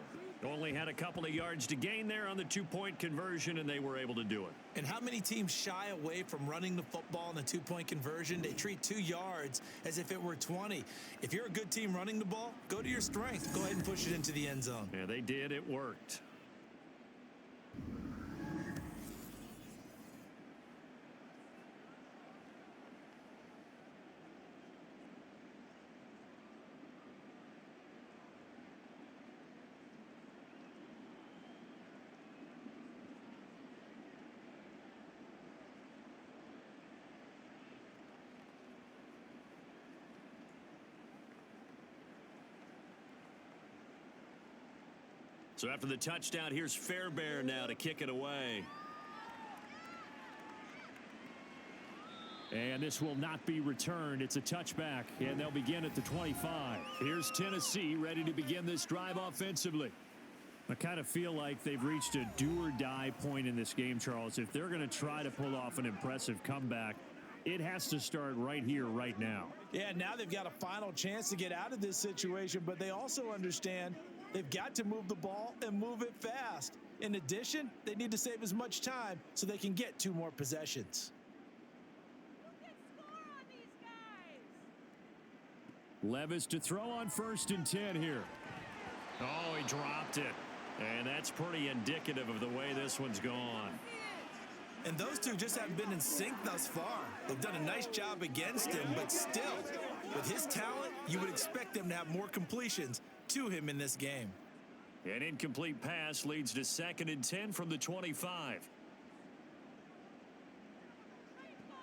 [SPEAKER 2] Only had a couple of yards to gain there on the 2-point conversion, and they were able to do it.
[SPEAKER 3] And how many teams shy away from running the football in the 2-point conversion? They treat 2 yards as if it were 20. If you're a good team running the ball, go to your strength. Go ahead and push it into the end zone.
[SPEAKER 2] Yeah, they did. It worked. So after the touchdown, here's Fairbairn now to kick it away.
[SPEAKER 4] And this will not be returned. It's a touchback, and they'll begin at the 25. Here's Tennessee ready to begin this drive offensively. I kind of feel like they've reached a do-or-die point in this game, Charles. If they're going to try to pull off an impressive comeback, it has to start right here, right now.
[SPEAKER 3] Yeah, now they've got a final chance to get out of this situation, but they also understand they've got to move the ball and move it fast. In addition, they need to save as much time so they can get 2 more possessions.
[SPEAKER 4] Levis to throw on 1st and 10 here.
[SPEAKER 2] Oh, he dropped it. And that's pretty indicative of the way this one's gone.
[SPEAKER 3] And those two just haven't been in sync thus far. They've done a nice job against him, but still, with his talent, you would expect them to have more completions to him in this game.
[SPEAKER 2] An incomplete pass leads to 2nd and 10 from the 25.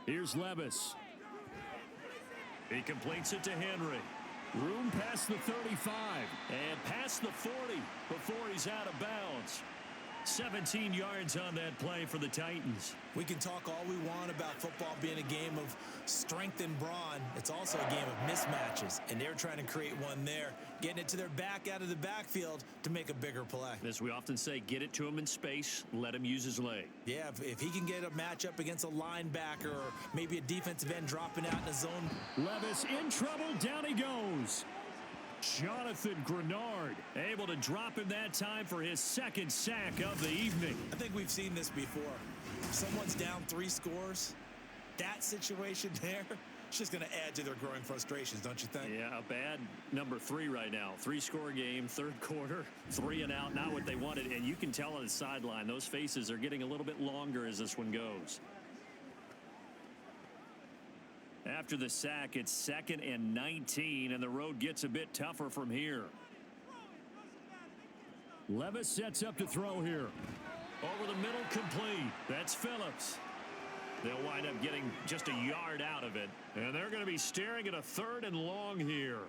[SPEAKER 4] Here's Levis.
[SPEAKER 2] He completes it to Henry.
[SPEAKER 4] Room past the 35 and past the 40 before he's out of bounds. 17 yards on that play for the Titans.
[SPEAKER 3] We can talk all we want about football being a game of strength and brawn. It's also a game of mismatches, and they're trying to create one there, getting it to their back out of the backfield to make a bigger play.
[SPEAKER 4] As we often say, get it to him in space, let him use his leg.
[SPEAKER 3] Yeah, if he can get a matchup against a linebacker or maybe a defensive end dropping out in the zone.
[SPEAKER 4] Levis in trouble, down he goes. Jonathan Grenard able to drop him that time for his second sack of the evening.
[SPEAKER 3] I think we've seen this before. Someone's down 3 scores. That situation there, it's just going to add to their growing frustrations, don't you think?
[SPEAKER 4] Yeah, a bad number 3 right now. 3-score game, third quarter, 3 and out, not what they wanted. And you can tell on the sideline, those faces are getting a little bit longer as this one goes. After the sack, it's 2nd and 19, and the road gets a bit tougher from here. Levis sets up to throw here. Over the middle, complete. That's Phillips. They'll wind up getting just a yard out of it, and they're going to be staring at a 3rd and long here.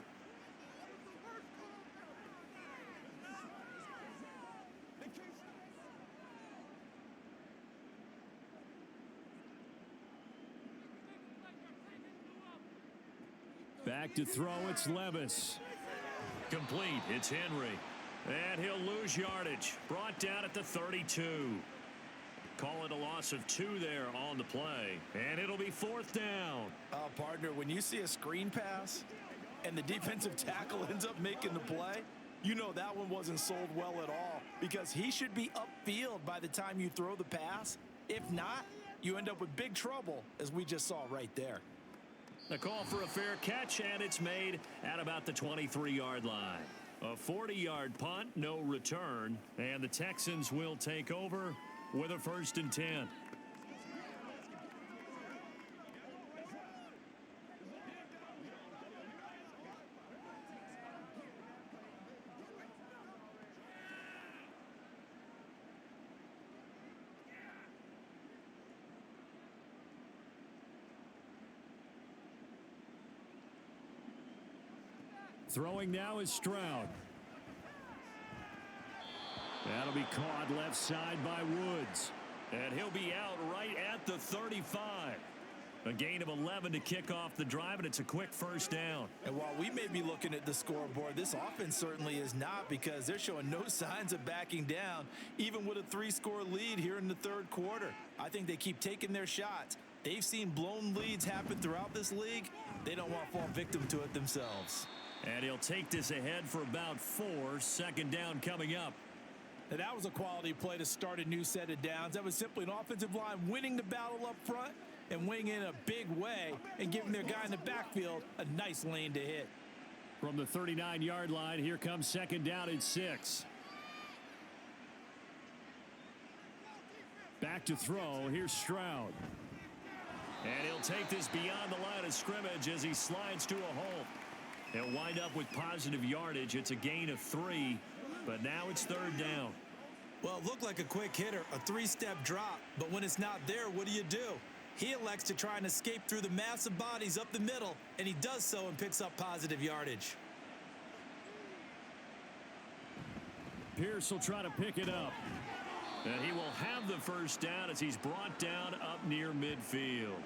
[SPEAKER 4] Back to throw, it's Levis. Complete, it's Henry. And he'll lose yardage. Brought down at the 32. Call it a loss of 2 there on the play. And it'll be 4th down.
[SPEAKER 3] Partner, when you see a screen pass and the defensive tackle ends up making the play, you know that one wasn't sold well at all because he should be upfield by the time you throw the pass. If not, you end up with big trouble, as we just saw right there.
[SPEAKER 4] A call for a fair catch, and it's made at about the 23-yard line. A 40-yard punt, no return, and the Texans will take over with a 1st and 10. Throwing now is Stroud. That'll be caught left side by Woods. And he'll be out right at the 35. A gain of 11 to kick off the drive, and it's a quick 1st down.
[SPEAKER 3] And while we may be looking at the scoreboard, this offense certainly is not because they're showing no signs of backing down, even with a 3-score lead here in the 3rd quarter. I think they keep taking their shots. They've seen blown leads happen throughout this league. They don't want to fall victim to it themselves.
[SPEAKER 4] And he'll take this ahead for about 4. 2nd down coming up.
[SPEAKER 3] Now, that was a quality play to start a new set of downs. That was simply an offensive line winning the battle up front and winning in a big way and giving their guy in the backfield a nice lane to hit.
[SPEAKER 4] From the 39-yard line, here comes 2nd down and 6. Back to throw. Here's Stroud. And he'll take this beyond the line of scrimmage as he slides to a halt. He'll wind up with positive yardage. It's a gain of 3, but now it's 3rd down.
[SPEAKER 3] Well, it looked like a quick hitter, a 3-step drop, but when it's not there, what do? He elects to try and escape through the massive bodies up the middle, and he does so and picks up positive yardage.
[SPEAKER 4] Pierce will try to pick it up. And he will have the 1st down as he's brought down up near midfield.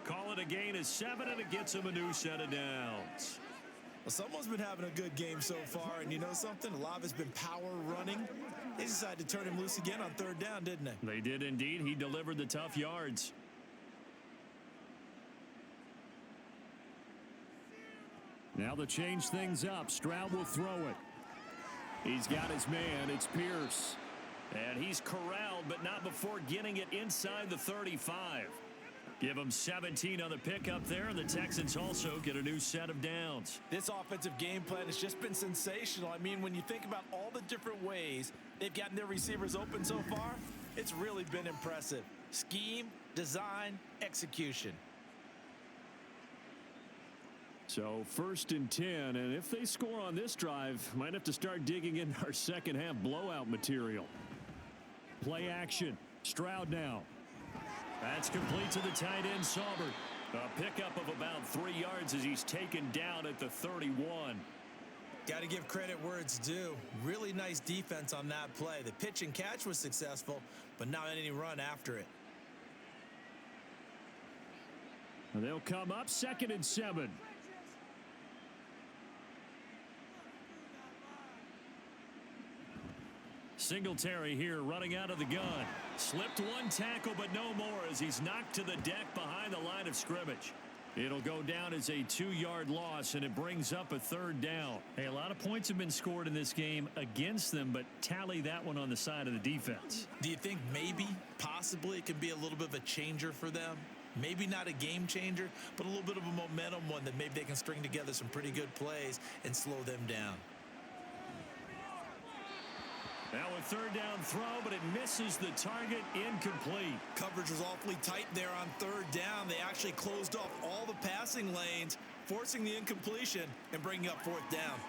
[SPEAKER 4] Call it a gain of 7, and it gets him a new set of downs.
[SPEAKER 3] Well, someone's been having a good game so far, and you know something? A lot of it's been power running. They decided to turn him loose again on 3rd down, didn't they?
[SPEAKER 4] They did indeed. He delivered the tough yards. Now to change things up, Stroud will throw it. He's got his man. It's Pierce. And he's corralled, but not before getting it inside the 35. Give him 17 on the pickup there, and the Texans also get a new set of downs.
[SPEAKER 3] This offensive game plan has just been sensational. I mean, when you think about all the different ways they've gotten their receivers open so far, it's really been impressive. Scheme, design, execution.
[SPEAKER 4] So 1st and 10, and if they score on this drive, might have to start digging in our second half blowout material. Play action. Stroud now. That's complete to the tight end, Saubert.
[SPEAKER 2] A pickup of about 3 yards as he's taken down at the 31.
[SPEAKER 3] Got to give credit where it's due. Really nice defense on that play. The pitch and catch was successful, but not any run after it.
[SPEAKER 4] They'll come up 2nd and 7.
[SPEAKER 2] Singletary here running out of the gun. Slipped one tackle, but no more as he's knocked to the deck behind the line of scrimmage. It'll go down as a 2-yard loss, and it brings up a 3rd down.
[SPEAKER 4] Hey, a lot of points have been scored in this game against them, but tally that one on the side of the defense.
[SPEAKER 3] Do you think maybe, possibly, it could be a little bit of a changer for them? Maybe not a game changer, but a little bit of a momentum one that maybe they can string together some pretty good plays and slow them down.
[SPEAKER 2] Now a 3rd down throw, but it misses the target, incomplete.
[SPEAKER 3] Coverage was awfully tight there on 3rd down. They actually closed off all the passing lanes, forcing the incompletion and bringing up 4th down.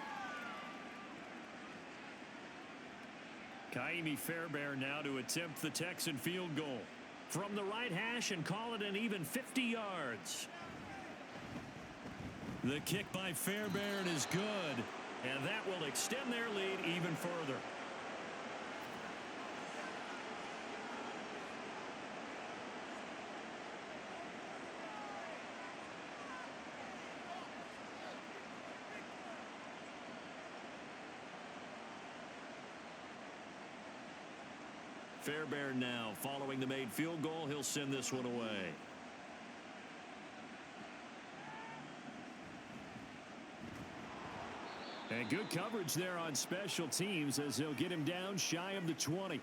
[SPEAKER 2] Kaimi Fairbairn now to attempt the Texan field goal. From the right hash and call it an even 50 yards. The kick by Fairbairn is good, and that will extend their lead even further. Fairbairn now following the made field goal. He'll send this one away.
[SPEAKER 4] And good coverage there on special teams as they'll get him down shy of the 20.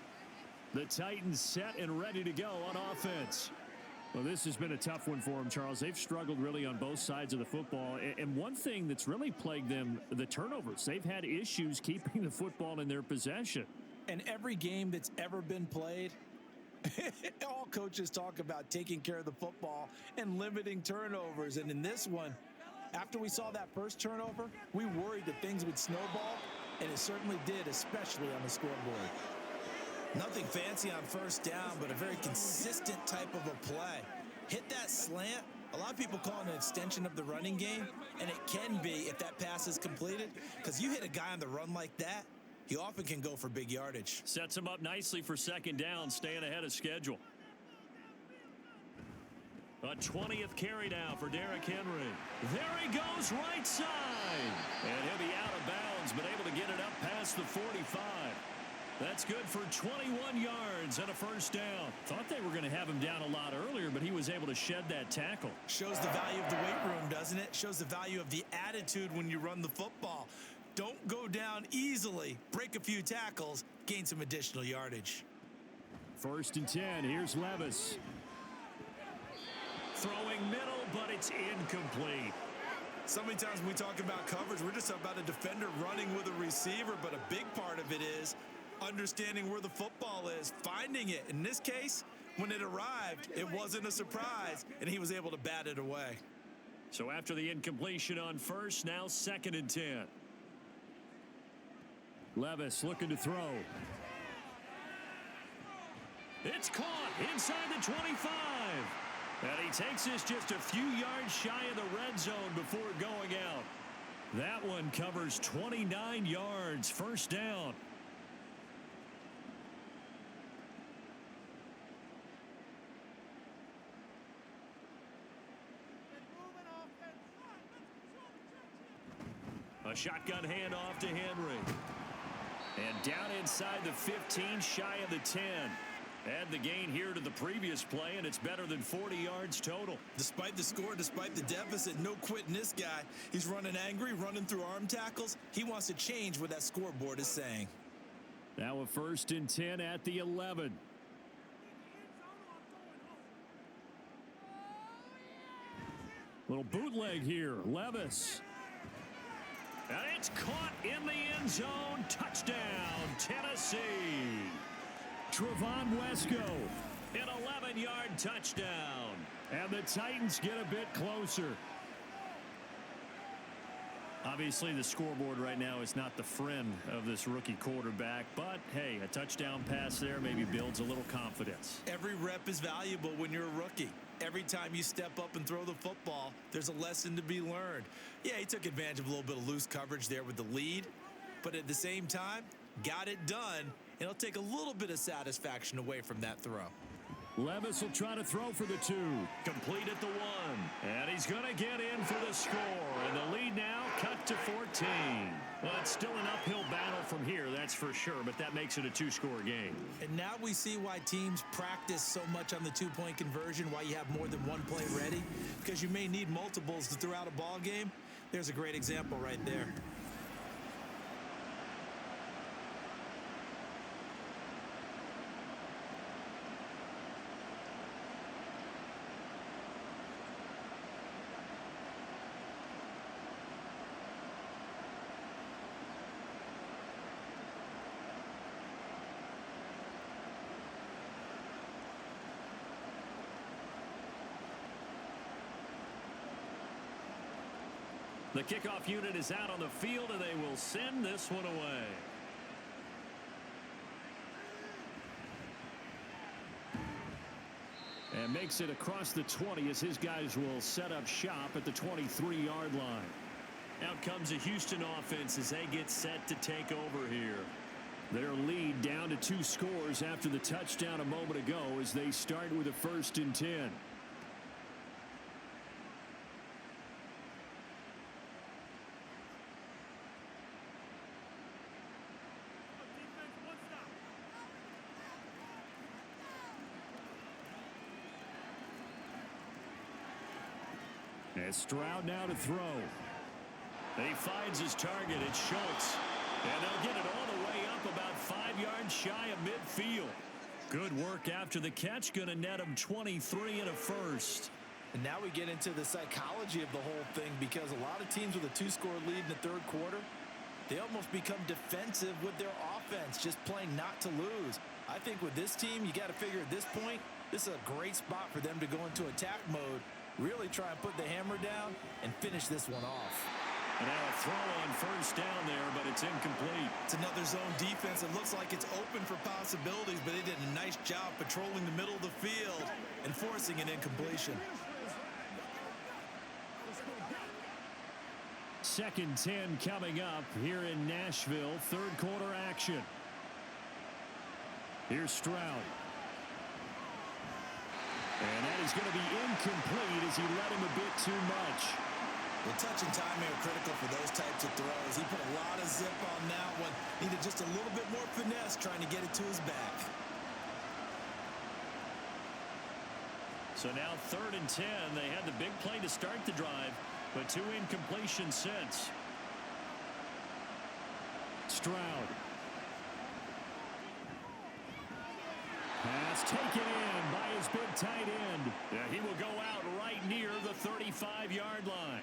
[SPEAKER 4] The Titans set and ready to go on offense. Well, this has been a tough one for them, Charles. They've struggled really on both sides of the football. And one thing that's really plagued them, the turnovers. They've had issues keeping the football in their possession.
[SPEAKER 3] And every game that's ever been played, all coaches talk about taking care of the football and limiting turnovers. And in this one, after we saw that first turnover, we worried that things would snowball, and it certainly did, especially on the scoreboard. Nothing fancy on 1st down, but a very consistent type of a play. Hit that slant. A lot of people call it an extension of the running game, and it can be if that pass is completed, because you hit a guy on the run like that, he often can go for big yardage.
[SPEAKER 2] Sets him up nicely for 2nd down, staying ahead of schedule. A 20th carry now for Derrick Henry. There he goes right side. And he'll be out of bounds, but able to get it up past the 45. That's good for 21 yards and a 1st down.
[SPEAKER 4] Thought they were going to have him down a lot earlier, but he was able to shed that tackle.
[SPEAKER 3] Shows the value of the weight room, doesn't it? Shows the value of the attitude when you run the football. Don't go down easily. Break a few tackles. Gain some additional yardage.
[SPEAKER 4] 1st and 10. Here's Levis.
[SPEAKER 2] Throwing middle, but it's incomplete.
[SPEAKER 3] So many times when we talk about coverage, we're just about a defender running with a receiver, but a big part of it is understanding where the football is, finding it. In this case, when it arrived, it wasn't a surprise, and he was able to bat it away.
[SPEAKER 2] So after the incompletion on 1st, now 2nd and 10.
[SPEAKER 4] Levis looking to throw.
[SPEAKER 2] It's caught inside the 25. And he takes this just a few yards shy of the red zone before going out. That one covers 29 yards, 1st down. A shotgun handoff to Henry. And down inside the 15, shy of the 10. Add the gain here to the previous play, and it's better than 40 yards total.
[SPEAKER 3] Despite the score, despite the deficit, no quitting this guy. He's running angry, running through arm tackles. He wants to change what that scoreboard is saying.
[SPEAKER 4] Now a 1st and 10 at the 11. Little bootleg here. Levis.
[SPEAKER 2] And it's caught in the end zone. Touchdown, Tennessee.
[SPEAKER 4] Trevon Wesco.
[SPEAKER 2] An 11-yard touchdown.
[SPEAKER 4] And the Titans get a bit closer. Obviously, the scoreboard right now is not the friend of this rookie quarterback, but hey, a touchdown pass there maybe builds a little confidence.
[SPEAKER 3] Every rep is valuable when you're a rookie. Every time you step up and throw the football, there's a lesson to be learned. Yeah, he took advantage of a little bit of loose coverage there with the lead, but at the same time, got it done, and it'll take a little bit of satisfaction away from that throw.
[SPEAKER 4] Levis will try to throw for the 2. Complete at the 1. And he's going to get in for the score. And the lead now cut to 14. Well, it's still an uphill battle from here, that's for sure, but that makes it a 2-score game.
[SPEAKER 3] And now we see why teams practice so much on the 2-point conversion, why you have more than one play ready, because you may need multiples to throw out a ball game. There's a great example right there.
[SPEAKER 4] The kickoff unit is out on the field, and they will send this one away. And makes it across the 20 as his guys will set up shop at the 23-yard line. Out comes a Houston offense as they get set to take over here. Their lead down to 2 scores after the touchdown a moment ago as they start with a 1st and 10. And Stroud now to throw. He finds his target. It's Schultz. And they'll get it all the way up about 5 yards shy of midfield. Good work after the catch. Going to net him 23 and a 1st.
[SPEAKER 3] And now we get into the psychology of the whole thing, because a lot of teams with a 2-score lead in the 3rd quarter, they almost become defensive with their offense, just playing not to lose. I think with this team, you got to figure at this point, this is a great spot for them to go into attack mode, really try and put the hammer down and finish this one off.
[SPEAKER 4] And now a throw on 1st down there, but it's incomplete.
[SPEAKER 3] It's another zone defense. It looks like it's open for possibilities, but they did a nice job patrolling the middle of the field and forcing an incompletion.
[SPEAKER 4] 2nd 10 coming up here in Nashville. 3rd quarter action. Here's Stroud. And that is going to be incomplete as he let him a bit too much.
[SPEAKER 3] Well, touch and timing are critical for those types of throws. He put a lot of zip on that one. Needed just a little bit more finesse trying to get it to his back.
[SPEAKER 4] So now 3rd and 10. They had the big play to start the drive, but 2 incompletions since. Stroud. Pass taken in by his big tight end. Yeah, he will go out right near the 35-yard line.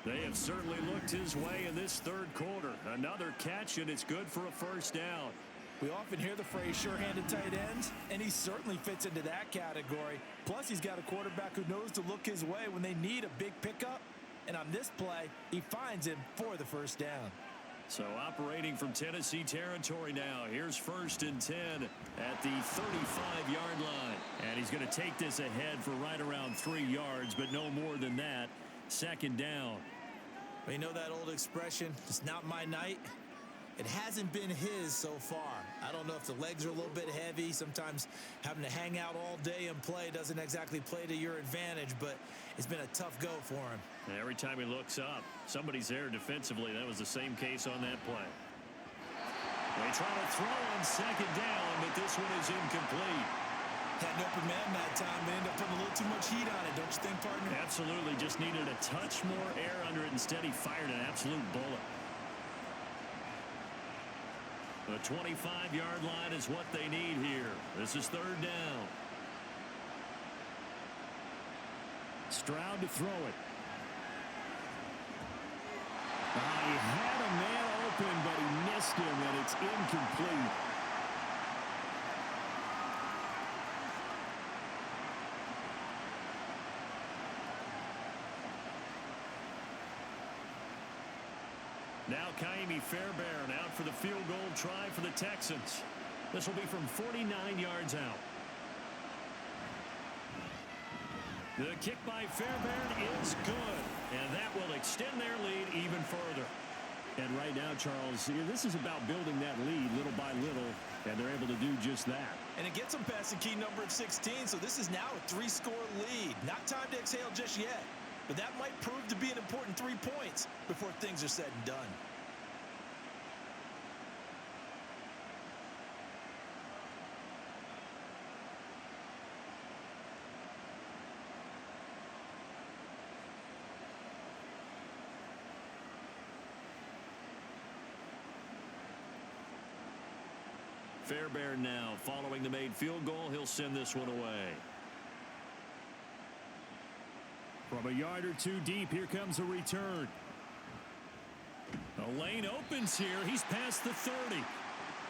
[SPEAKER 4] They have certainly looked his way in this 3rd quarter. Another catch, and it's good for a 1st down.
[SPEAKER 3] We often hear the phrase sure-handed tight ends, and he certainly fits into that category. Plus, he's got a quarterback who knows to look his way when they need a big pickup. And on this play, he finds him for the 1st down.
[SPEAKER 4] So operating from Tennessee territory now. Here's 1st and 10 at the 35-yard line. And he's going to take this ahead for right around 3 yards, but no more than that. 2nd down.
[SPEAKER 3] Well, you know that old expression, it's not my night? It hasn't been his so far. I don't know if the legs are a little bit heavy. Sometimes having to hang out all day and play doesn't exactly play to your advantage, but it's been a tough go for him.
[SPEAKER 4] And every time he looks up, somebody's there defensively. That was the same case on that play. They try to throw on 2nd down, but this one is incomplete.
[SPEAKER 3] Had an open man that time, but ended up putting a little too much heat on it, don't you think, partner?
[SPEAKER 4] Absolutely. Just needed a touch more air under it. Instead, he fired an absolute bullet. The 25-yard line is what they need here. This is 3rd down. Stroud to throw it. He had a man open, but he missed him, and it's incomplete.
[SPEAKER 2] Now Kaimi Fairbairn out for the field goal try for the Texans. This will be from 49 yards out. The kick by Fairbairn is good, and that will extend their lead even further.
[SPEAKER 4] And right now, Charles, this is about building that lead little by little, and they're able to do just that.
[SPEAKER 3] And it gets them past the key number of 16, so this is now a 3-score lead. Not time to exhale just yet, but that might prove to be an important 3 points before things are said and done.
[SPEAKER 2] Fairbairn now following the made field goal. He'll send this one away.
[SPEAKER 4] From a yard or two deep, here comes a return.
[SPEAKER 2] The lane opens here. He's past the 30.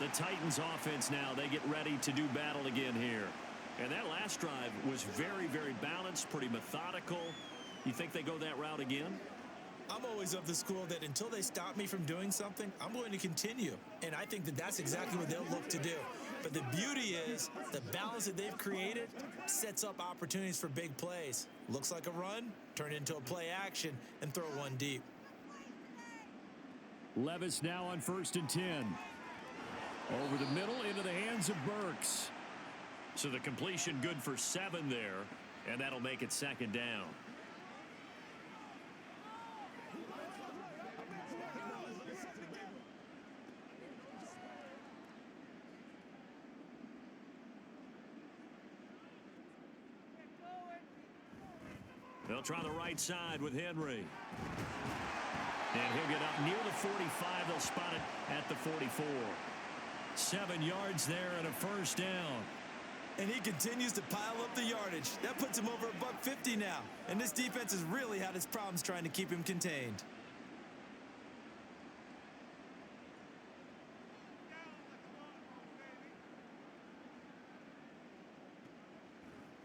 [SPEAKER 2] The Titans offense now, they get ready to do battle again here. And that last drive was very, very balanced, pretty methodical. You think they go that route again?
[SPEAKER 3] I'm always of the school that until they stop me from doing something, I'm going to continue. And I think that that's exactly what they'll look to do. But the beauty is the balance that they've created sets up opportunities for big plays. Looks like a run, turn into a play action, and throw one deep.
[SPEAKER 4] Levis now on 1st and 10. Over the middle into the hands of Burks.
[SPEAKER 2] So the completion good for 7 there, and that'll make it 2nd down. They'll try the right side with Henry. And he'll get up near the 45. They'll spot it at the 44. 7 yards there and a 1st down.
[SPEAKER 3] And he continues to pile up the yardage. That puts him over $150 now. And this defense has really had its problems trying to keep him contained.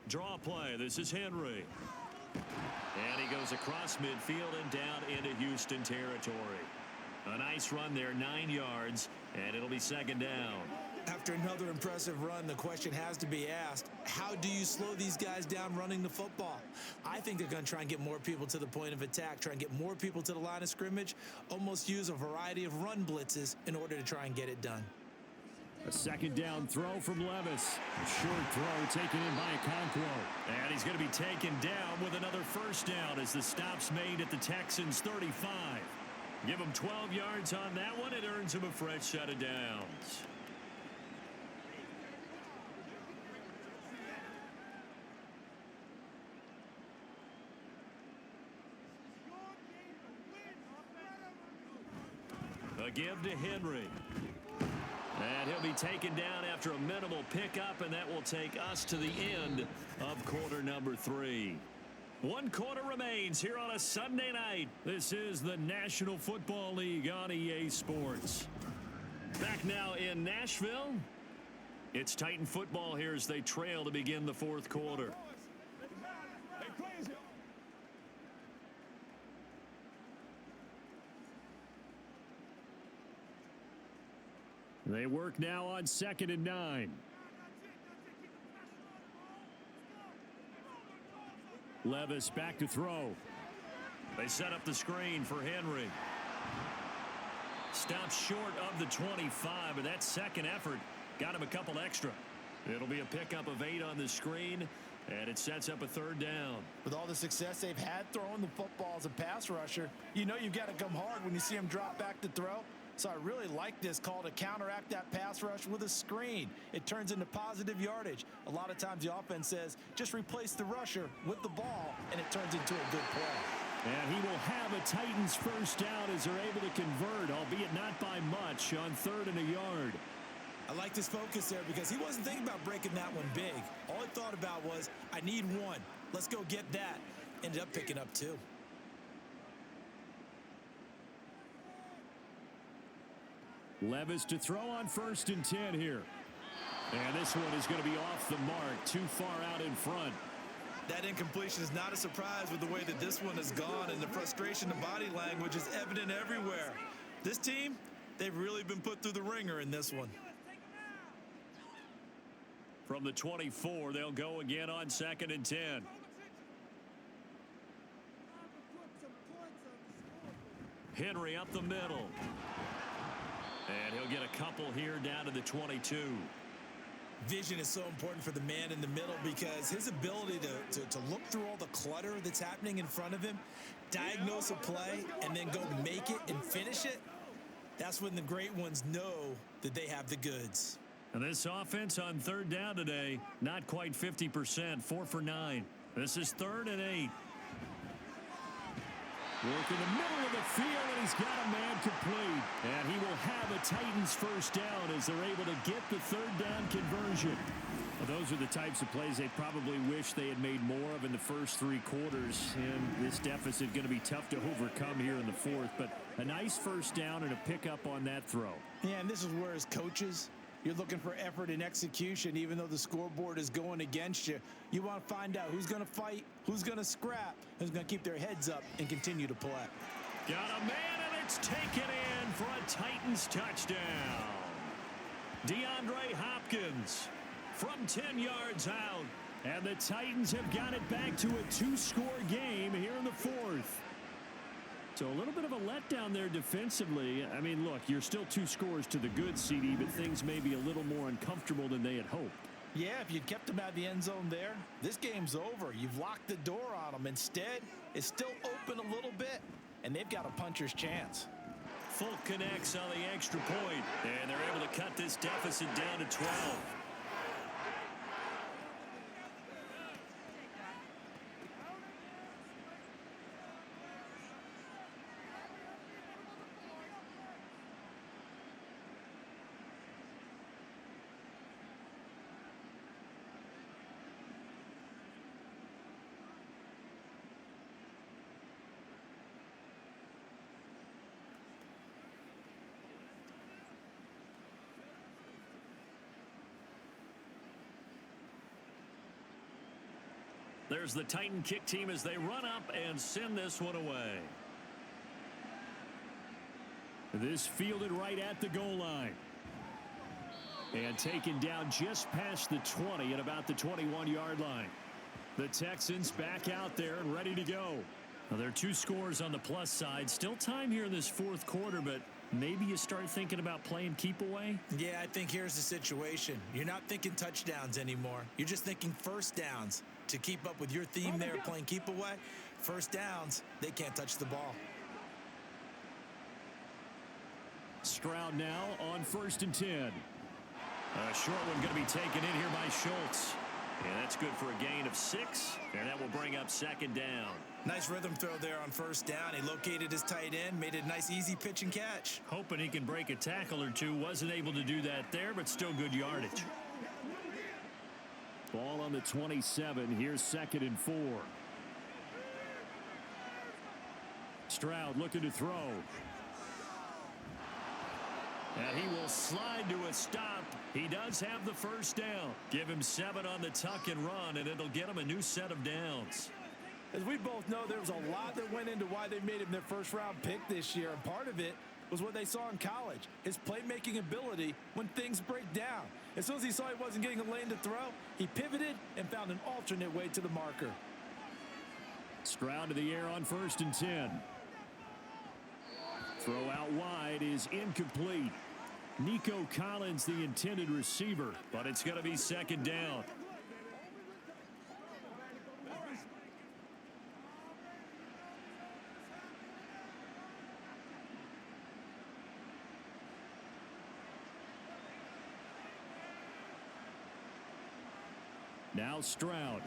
[SPEAKER 2] Draw play. This is Henry. And he goes across midfield and down into Houston territory. A nice run there, 9 yards, and it'll be 2nd down.
[SPEAKER 3] After another impressive run, the question has to be asked, how do you slow these guys down running the football? I think they're going to try and get more people to the point of attack, try and get more people to the line of scrimmage, almost use a variety of run blitzes in order to try and get it done.
[SPEAKER 4] A 2nd down throw from Levis. A short throw taken in by Okonkwo.
[SPEAKER 2] And he's going to be taken down with another 1st down as the stop's made at the Texans' 35. Give him 12 yards on that one. It earns him a fresh set of downs. A give to Henry. And he'll be taken down after a minimal pickup, and that will take us to the end of quarter number 3. 1 quarter remains here on a Sunday night.
[SPEAKER 4] This is the National Football League on EA Sports.
[SPEAKER 2] Back now in Nashville. It's Titan football here as they trail to begin the 4th quarter.
[SPEAKER 4] They work now on 2nd and 9. Levis back to throw.
[SPEAKER 2] They set up the screen for Henry. Stops short of the 25, but that second effort got him a couple extra. It'll be a pickup of 8 on the screen, and it sets up a 3rd down.
[SPEAKER 3] With all the success they've had throwing the football as a pass rusher, you know you've got to come hard when you see him drop back to throw. So I really like this call to counteract that pass rush with a screen. It turns into positive yardage. A lot of times the offense says, just replace the rusher with the ball, and it turns into a good play.
[SPEAKER 4] And he will have a Titans 1st down as they're able to convert, albeit not by much, on 3rd and a yard.
[SPEAKER 3] I like this focus there because he wasn't thinking about breaking that one big. All he thought about was, I need 1. Let's go get that. Ended up picking up 2.
[SPEAKER 4] Levis to throw on 1st and 10 here. And this one is going to be off the mark, too far out in front.
[SPEAKER 3] That incompletion is not a surprise with the way that this one has gone, and the frustration of body language is evident everywhere. This team, they've really been put through the ringer in this one.
[SPEAKER 2] From the 24, they'll go again on 2nd and 10. Henry up the middle. And he'll get a couple here down to the 22.
[SPEAKER 3] Vision is so important for the man in the middle because his ability to look through all the clutter that's happening in front of him, diagnose a play, and then go make it and finish it, that's when the great ones know that they have the goods.
[SPEAKER 2] And this offense on 3rd down today, not quite 50%, 4 for 9. This is 3rd and 8. Work in the middle of the field, and he's got a man complete. And he will have a Titans first down as they're able to get the 3rd down conversion. Well, those are the types of plays they probably wish they had made more of in the first 3 quarters. And this deficit going to be tough to overcome here in the 4th. But a nice first down and a pickup on that throw.
[SPEAKER 3] Yeah, and this is where as coaches, you're looking for effort and execution, even though the scoreboard is going against you. You want to find out who's going to fight, who's going to scrap, who's going to keep their heads up and continue to play.
[SPEAKER 2] Got a man, and it's taken in for a Titans touchdown. DeAndre Hopkins from 10 yards out. And the Titans have got it back to a 2-score game here in the 4th. So a little bit of a letdown there defensively. I mean, look, you're still 2 scores to the good, CD, but things may be a little more uncomfortable than they had hoped.
[SPEAKER 3] Yeah, if you'd kept them out of the end zone there, this game's over. You've locked the door on them. Instead, it's still open a little bit, and they've got a puncher's chance.
[SPEAKER 2] Fulk connects on the extra point, and they're able to cut this deficit down to 12. There's the Titan kick team as they run up and send this one away. This fielded right at the goal line. And taken down just past the 20 at about the 21-yard line. The Texans back out there and ready to go. Well, there are 2 scores on the plus side. Still time here in this 4th quarter, but maybe you start thinking about playing keep away?
[SPEAKER 3] Yeah, I think here's the situation. You're not thinking touchdowns anymore. You're just thinking first downs. To keep up with your theme there, playing keep away, first downs, they can't touch the ball.
[SPEAKER 2] Stroud now on 1st and 10. A short one going to be taken in here by Schultz. And that's good for a gain of 6. And that will bring up 2nd down.
[SPEAKER 3] Nice rhythm throw there on first down. He located his tight end, made it a nice easy pitch and catch.
[SPEAKER 2] Hoping he can break a tackle or two. Wasn't able to do that there, but still good yardage. Ball on the 27. Here's 2nd and 4. Stroud looking to throw. And he will slide to a stop. He does have the first down. Give him 7 on the tuck and run, and it'll get him a new set of downs.
[SPEAKER 3] As we both know, there was a lot that went into why they made him their first-round pick this year, and part of it was what they saw in college, his playmaking ability when things break down. As soon as he saw he wasn't getting a lane to throw, he pivoted and found an alternate way to the marker.
[SPEAKER 2] Stroud to the air on 1st and 10. Throw out wide is incomplete. Nico Collins, the intended receiver, but it's going to be 2nd down. Now Stroud.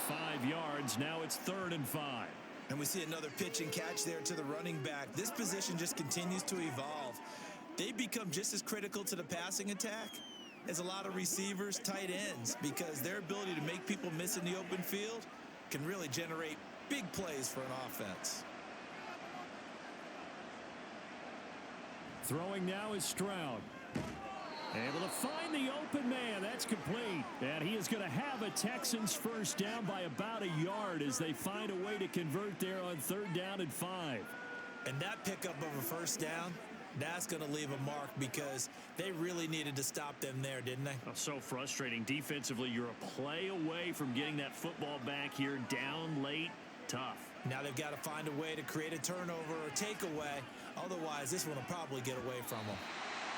[SPEAKER 2] 5 yards. Now it's 3rd and 5.
[SPEAKER 3] And we see another pitch and catch there to the running back. This position just continues to evolve. They become just as critical to the passing attack as a lot of receivers, tight ends, because their ability to make people miss in the open field can really generate big plays for an offense.
[SPEAKER 2] Throwing now is Stroud.
[SPEAKER 4] Able to find the open man. That's complete. And he is going to have a Texans first down by about a yard as they find a way to convert there on 3rd down and 5.
[SPEAKER 3] And that pickup of a first down, that's going to leave a mark because they really needed to stop them there, didn't they?
[SPEAKER 4] Oh, so frustrating. Defensively, you're a play away from getting that football back here. Down late. Tough.
[SPEAKER 3] Now they've got to find a way to create a turnover or takeaway. Otherwise, this one will probably get away from them.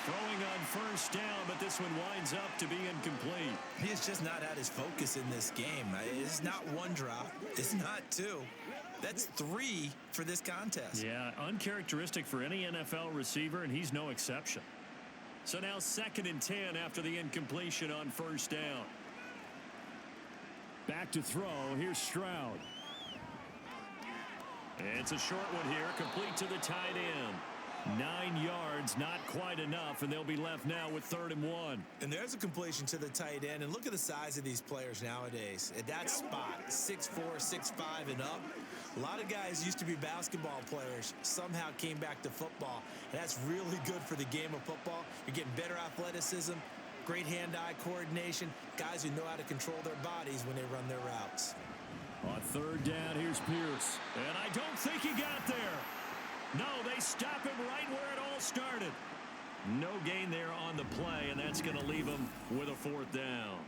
[SPEAKER 4] Throwing on first down, but this one winds up to be incomplete.
[SPEAKER 3] He's just not had his focus in this game. It's not one drop. It's not two. That's 3 for this contest.
[SPEAKER 4] Yeah, uncharacteristic for any NFL receiver, and he's no exception. So now 2nd and 10 after the incompletion on first down. Back to throw. Here's Stroud. It's a short one here, complete to the tight end. 9 yards, not quite enough, and they'll be left now with 3rd and 1.
[SPEAKER 3] And there's a completion to the tight end, and look at the size of these players nowadays. At that spot, 6'4", 6'5", and up. A lot of guys used to be basketball players, somehow came back to football. And that's really good for the game of football. You're getting better athleticism, great hand-eye coordination, guys who know how to control their bodies when they run their routes.
[SPEAKER 4] On 3rd down, here's Pierce. And I don't think he got there. No, they stop him right where it all started. No gain there on the play, and that's going to leave him with a 4th down.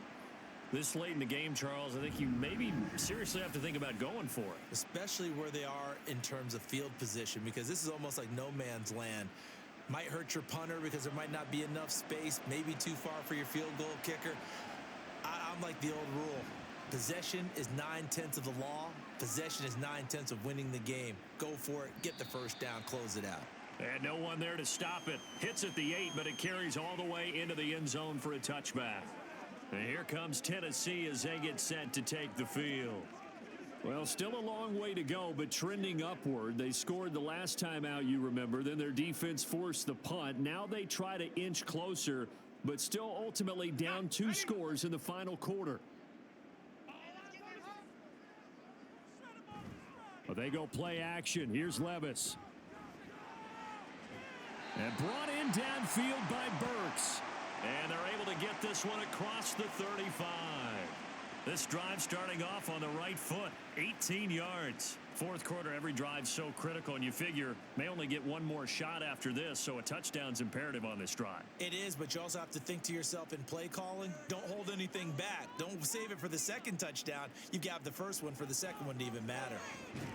[SPEAKER 4] This late in the game, Charles, I think you maybe seriously have to think about going for it.
[SPEAKER 3] Especially where they are in terms of field position, because this is almost like no man's land. Might hurt your punter because there might not be enough space, maybe too far for your field goal kicker. I'm like the old rule. Possession is 9/10 of the law. Possession is 9/10 of winning the game. Go for it. Get the first down. Close it out.
[SPEAKER 4] And no one there to stop it. Hits at the 8, but it carries all the way into the end zone for a touchback. And here comes Tennessee as they get set to take the field. Well, still a long way to go, but trending upward. They scored the last time out, you remember. Then their defense forced the punt. Now they try to inch closer, but still ultimately down 2 scores in the final quarter. Well, they go play action. Here's Levis. And brought in downfield by Burks. And they're able to get this one across the 35. This drive starting off on the right foot. 18 yards. 4th quarter, every drive so critical, and you figure may only get one more shot after this, so a touchdown's imperative on this drive.
[SPEAKER 3] It is, but you also have to think to yourself in play calling, don't hold anything back. Don't save it for the second touchdown. You've got the first one for the second one to even matter.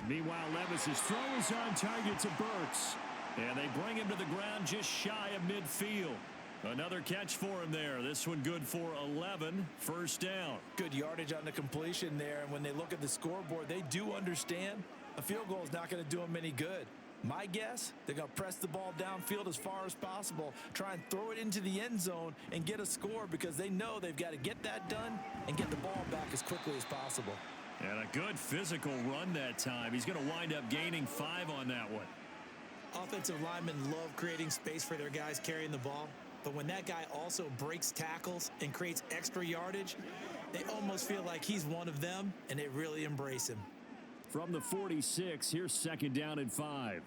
[SPEAKER 4] Meanwhile, Levis's throw is on target to Burks. And they bring him to the ground just shy of midfield. Another catch for him there. This one good for 11. First down.
[SPEAKER 3] Good yardage on the completion there. And when they look at the scoreboard, they do understand a field goal is not going to do them any good. My guess, they're going to press the ball downfield as far as possible, try and throw it into the end zone and get a score because they know they've got to get that done and get the ball back as quickly as possible.
[SPEAKER 4] And a good physical run that time. He's going to wind up gaining 5 on that one.
[SPEAKER 3] Offensive linemen love creating space for their guys carrying the ball. But when that guy also breaks tackles and creates extra yardage, they almost feel like he's one of them, and they really embrace him.
[SPEAKER 4] From the 46, here's 2nd down and 5.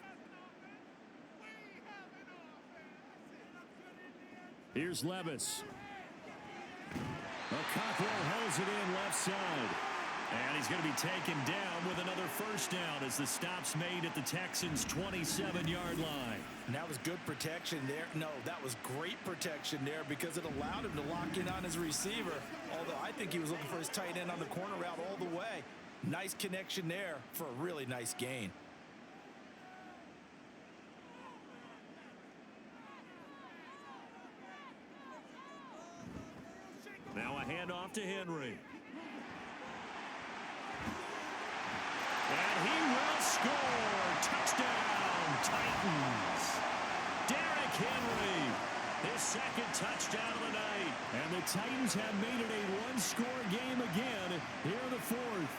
[SPEAKER 4] Here's Levis. Cockrell holds it in left side. And he's going to be taken down with another first down as the stop's made at the Texans' 27-yard line.
[SPEAKER 3] And that was good protection there. No, that was great protection there because it allowed him to lock in on his receiver. Although I think he was looking for his tight end on the corner route all the way. Nice connection there for a really nice gain.
[SPEAKER 4] Now a handoff to Henry. And he will score. Touchdown, Titans. Derrick Henry, his 2nd touchdown of the night. And the Titans have made it a one-score game again here in the 4th.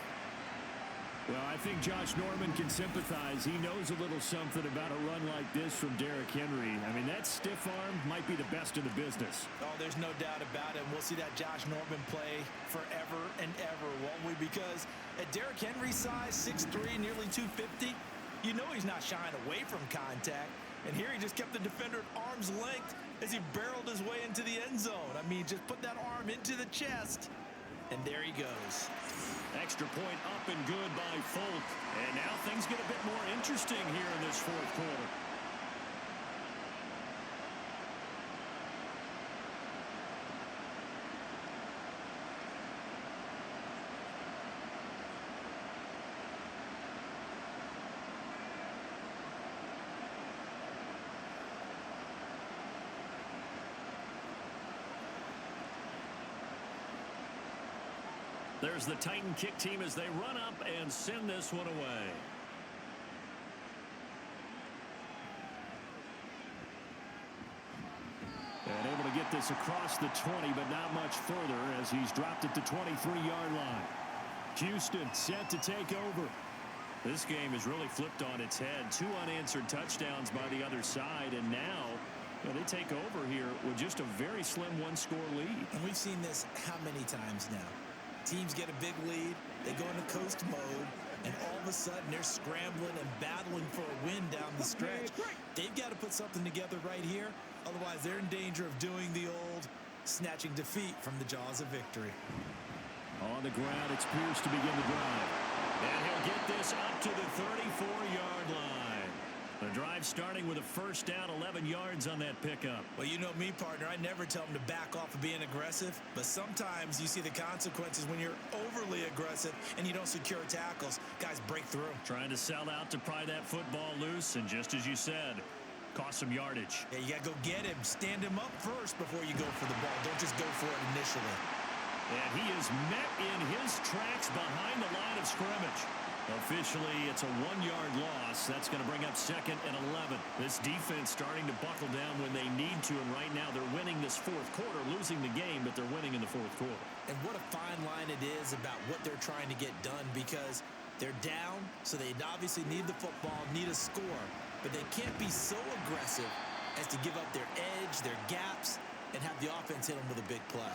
[SPEAKER 4] Well, I think Josh Norman can sympathize. He knows a little something about a run like this from Derrick Henry. I mean, that stiff arm might be the best in the business.
[SPEAKER 3] Oh, there's no doubt about it. We'll see that Josh Norman play forever and ever, won't we? Because at Derrick Henry's size, 6'3", nearly 250, you know he's not shying away from contact. And here he just kept the defender at arm's length, as he barreled his way into the end zone. I mean, just put that arm into the chest, and there he goes.
[SPEAKER 2] Extra point up and good by Folk. And now things get a bit more interesting here in this fourth quarter. There's the Titan kick team as they run up and send this one away. And able to get this across the 20, but not much further as he's dropped it to 23-yard line. Houston set to take over. This game has really flipped on its head. 2 unanswered touchdowns by the other side, and now they take over here with just a very slim one-score lead.
[SPEAKER 3] And we've seen this how many times now? Teams get a big lead, they go into coast mode, and all of a sudden they're scrambling and battling for a win down the stretch. They've got to put something together right here, otherwise they're in danger of doing the old snatching defeat from the jaws of victory.
[SPEAKER 2] On the ground, it's Pierce to begin the drive. And he'll get this up to the 34-yard line. The drive starting with a first down, 11 yards on that pickup.
[SPEAKER 3] Well, you know me, partner. I never tell them to back off of being aggressive, but sometimes you see the consequences when you're overly aggressive and you don't secure tackles. Guys break through.
[SPEAKER 2] Trying to sell out to pry that football loose, and just as you said, cost some yardage.
[SPEAKER 3] Yeah, you got to go get him. Stand him up first before you go for the ball. Don't just go for it initially.
[SPEAKER 2] And he is met in his tracks behind the line of scrimmage. Officially, it's a 1-yard loss. That's going to bring up 2nd and 11. This defense starting to buckle down when they need to, and right now they're winning this fourth quarter, losing the game, but they're winning in the fourth quarter.
[SPEAKER 3] And what a fine line it is about what they're trying to get done, because they're down, so they obviously need the football, need a score, but they can't be so aggressive as to give up their edge, their gaps, and have the offense hit them with a big play.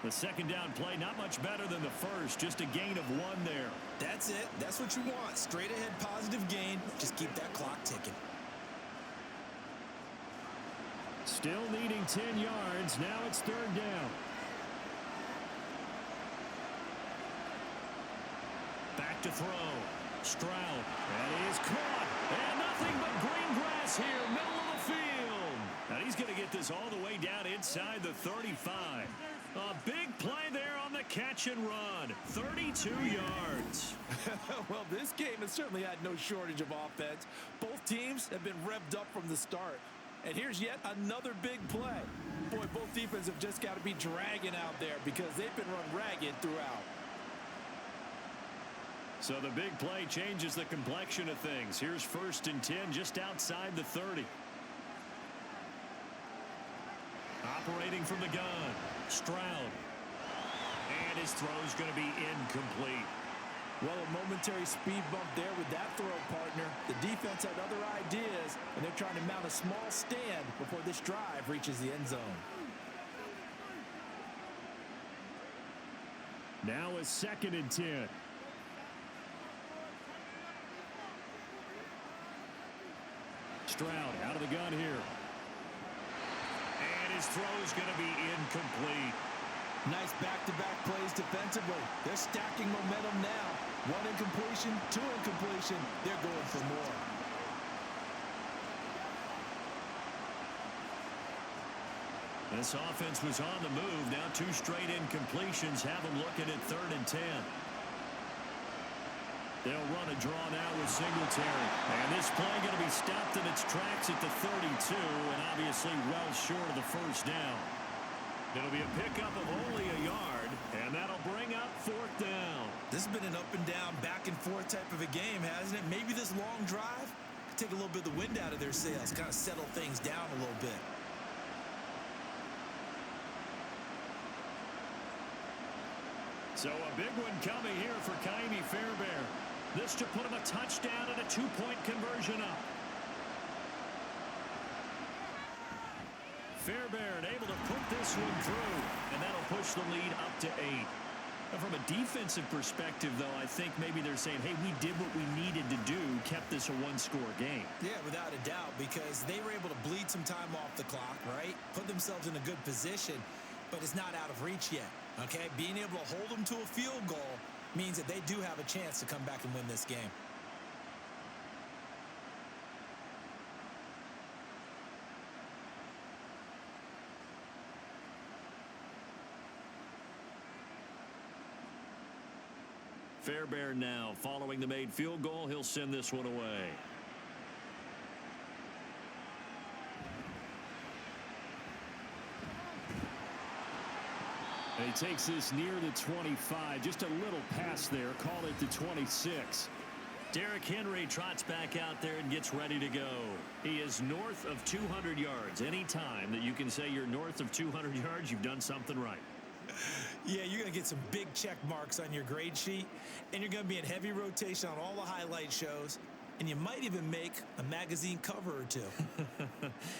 [SPEAKER 2] The second down play, not much better than the first. Just a gain of 1 there.
[SPEAKER 3] That's it. That's what you want. Straight ahead positive gain. Just keep that clock ticking.
[SPEAKER 2] Still needing 10 yards. Now it's 3rd down. Back to throw. Stroud. And is caught. And nothing but green grass here. Middle of the field. Now he's going to get this all the way down inside the 35. A big play there on the catch and run. 32 yards.
[SPEAKER 3] Well, this game has certainly had no shortage of offense. Both teams have been revved up from the start. And here's yet another big play. Boy, both defenses have just got to be dragging out there because they've been run ragged throughout.
[SPEAKER 2] So the big play changes the complexion of things. Here's 1st and 10 just outside the 30. Operating from the gun. Stroud. And his throw's going to be incomplete.
[SPEAKER 3] Well, a momentary speed bump there with that throw, partner. The defense had other ideas, and they're trying to mount a small stand before this drive reaches the end zone.
[SPEAKER 2] Now a 2nd and 10. Stroud out of the gun here. And his throw's going to be incomplete.
[SPEAKER 3] Nice back-to-back plays defensively. They're stacking momentum now. 1 incompletion, 2 incompletion. They're going for more.
[SPEAKER 2] This offense was on the move. Now 2 straight incompletions have them looking at 3rd and 10. They'll run a draw now with Singletary. And this play going to be stopped in its tracks at the 32, and obviously well short of the first down. It'll be a pickup of only a yard, and that'll bring up 4th down.
[SPEAKER 3] This has been an up-and-down, back-and-forth type of a game, hasn't it? Maybe this long drive could take a little bit of the wind out of their sails, kind of settle things down a little bit.
[SPEAKER 2] So a big one coming here for Kaimi Fairbairn. This to put him a touchdown and a 2-point conversion up. Fairbairn able to put this one through, and that'll push the lead up to 8. And from a defensive perspective, though, I think maybe they're saying, hey, we did what we needed to do, kept this a one-score game.
[SPEAKER 3] Yeah, without a doubt, because they were able to bleed some time off the clock, right? Put themselves in a good position, but it's not out of reach yet, okay? Being able to hold them to a field goal means that they do have a chance to come back and win this game.
[SPEAKER 2] Fairbairn now following the made field goal. He'll send this one away. And he takes this near the 25. Just a little pass there. Call it the 26. Derrick Henry trots back out there and gets ready to go. He is north of 200 yards. Any time that you can say you're north of 200 yards, you've done something right.
[SPEAKER 3] Yeah, you're going to get some big check marks on your grade sheet, and you're going to be in heavy rotation on all the highlight shows, and you might even make a magazine cover or two.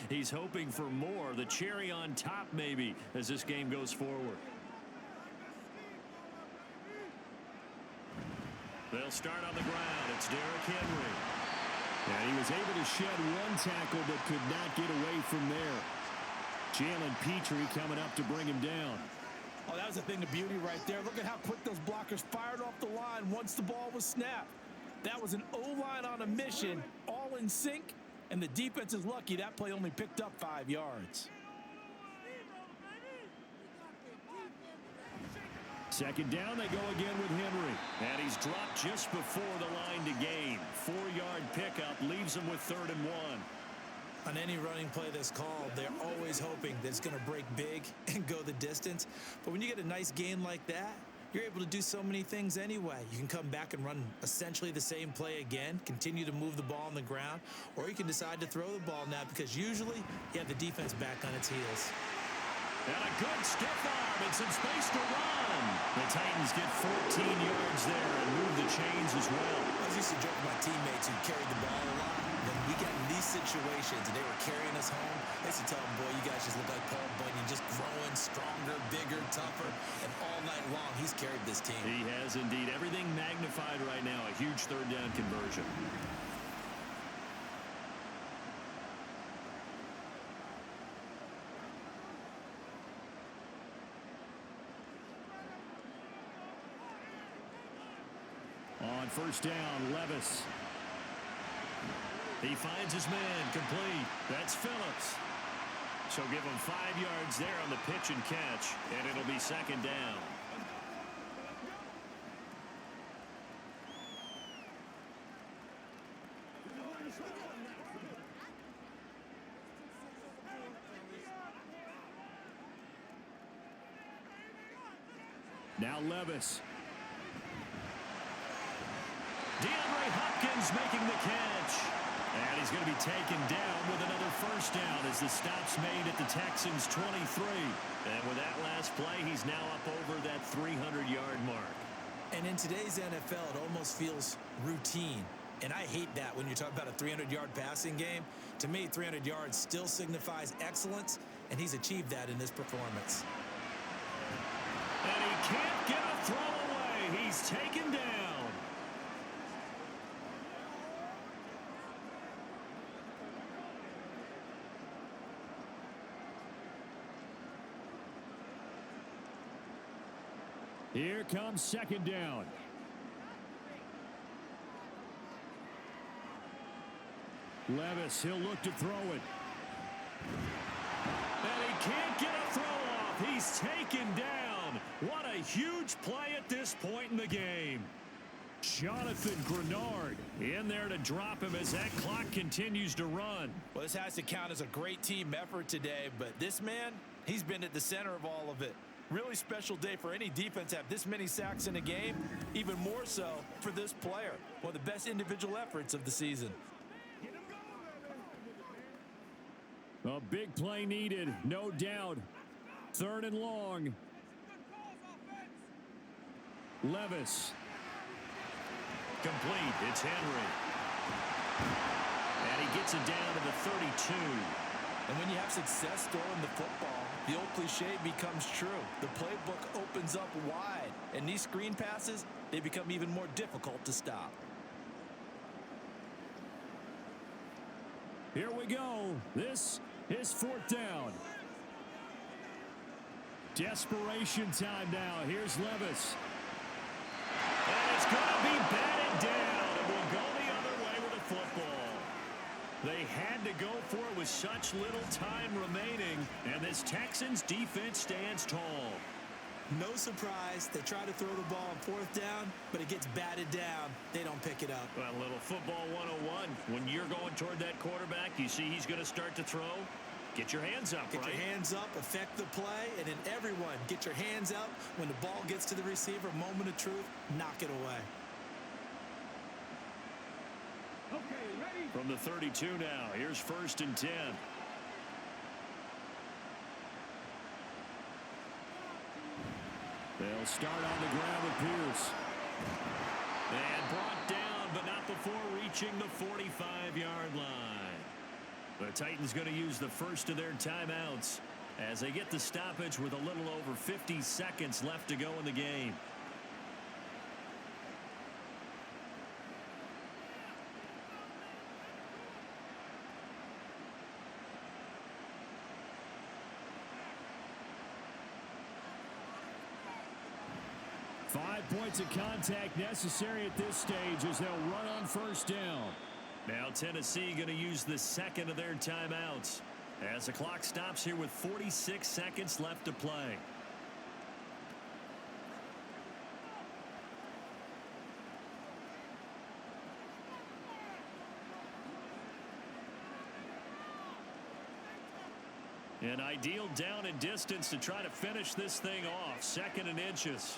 [SPEAKER 2] He's hoping for more, the cherry on top maybe, as this game goes forward. They'll start on the ground. It's Derrick Henry.
[SPEAKER 4] And he was able to shed one tackle but could not get away from there. Jalen Petrie coming up to bring him down.
[SPEAKER 3] Oh, that was a thing of beauty right there. Look at how quick those blockers fired off the line once the ball was snapped. That was an O-line on a mission, all in sync, and the defense is lucky that play only picked up 5 yards.
[SPEAKER 4] Second down, they go again with Henry.
[SPEAKER 2] And he's dropped just before the line to gain. 4-yard pickup leaves him with 3rd and 1.
[SPEAKER 3] On any running play that's called, they're always hoping that it's going to break big and go the distance. But when you get a nice gain like that, you're able to do so many things anyway. You can come back and run essentially the same play again, continue to move the ball on the ground, or you can decide to throw the ball now because usually you have the defense back on its heels.
[SPEAKER 2] And a good stiff arm and some space to run. The Titans get 14 yards there and move the chains as well.
[SPEAKER 3] I used to joke with my teammates who carried the ball a lot. When we got in these situations and they were carrying us home, I used to tell them, boy, you guys just look like Paul Bunyan, just growing stronger, bigger, tougher. And all night long, he's carried this team.
[SPEAKER 2] He has indeed. Everything magnified right now. A huge 3rd down conversion.
[SPEAKER 4] On 1st down, Levis.
[SPEAKER 2] He finds his man complete. That's Phillips. So give him 5 yards there on the pitch and catch, and it'll be 2nd down.
[SPEAKER 4] Now Levis.
[SPEAKER 2] DeAndre Hopkins making the catch. And he's going to be taken down with another 1st down as the stop's made at the Texans' 23. And with that last play, he's now up over that 300-yard mark.
[SPEAKER 3] And in today's NFL, it almost feels routine. And I hate that when you're talking about a 300-yard passing game. To me, 300 yards still signifies excellence, and he's achieved that in this performance.
[SPEAKER 2] And he can't get a throw away. He's taken down.
[SPEAKER 4] Here comes 2nd down. Levis, he'll look to throw it.
[SPEAKER 2] And he can't get a throw off. He's taken down. What a huge play at this point in the game.
[SPEAKER 4] Jonathan Grenard
[SPEAKER 2] in there to drop him as that clock continues to run.
[SPEAKER 3] Well, this has to count as a great team effort today, but this man, he's been at the center of all of it. Really special day for any defense to have this many sacks in a game, even more so for this player. One of the best individual efforts of the season.
[SPEAKER 4] A big play needed, no doubt. 3rd and long. Levis.
[SPEAKER 2] Complete. It's Henry. And he gets it down to the 32.
[SPEAKER 3] And when you have success throwing the football, The old cliche becomes true. The playbook opens up wide, and these screen passes, they become even more difficult to stop.
[SPEAKER 4] Here we go. This is 4th down. Desperation time now. Here's Levis. And it's going to be batted down. It will go the other way with the football. They had to go for it with such little time remaining, and this Texans defense stands tall.
[SPEAKER 3] No surprise. They try to throw the ball on 4th down, but it gets batted down. They don't pick it up.
[SPEAKER 2] Well, a little football 101. When you're going toward that quarterback, you see he's going to start to throw. Get your hands up,
[SPEAKER 3] Get your hands up, affect the play, and then everyone get your hands up. When the ball gets to the receiver, moment of truth, knock it away.
[SPEAKER 4] Okay, ready?
[SPEAKER 2] From the 32 now, here's 1st and 10.
[SPEAKER 4] They'll start on the ground with Pierce.
[SPEAKER 2] And brought down, but not before reaching the 45-yard line. The Titans going to use the first of their timeouts as they get the stoppage with a little over 50 seconds left to go in the game.
[SPEAKER 4] Five points of contact necessary at this stage as they'll run on 1st down.
[SPEAKER 2] Now Tennessee going to use the second of their timeouts as the clock stops here with 46 seconds left to play. An ideal down and distance to try to finish this thing off. 2nd and inches.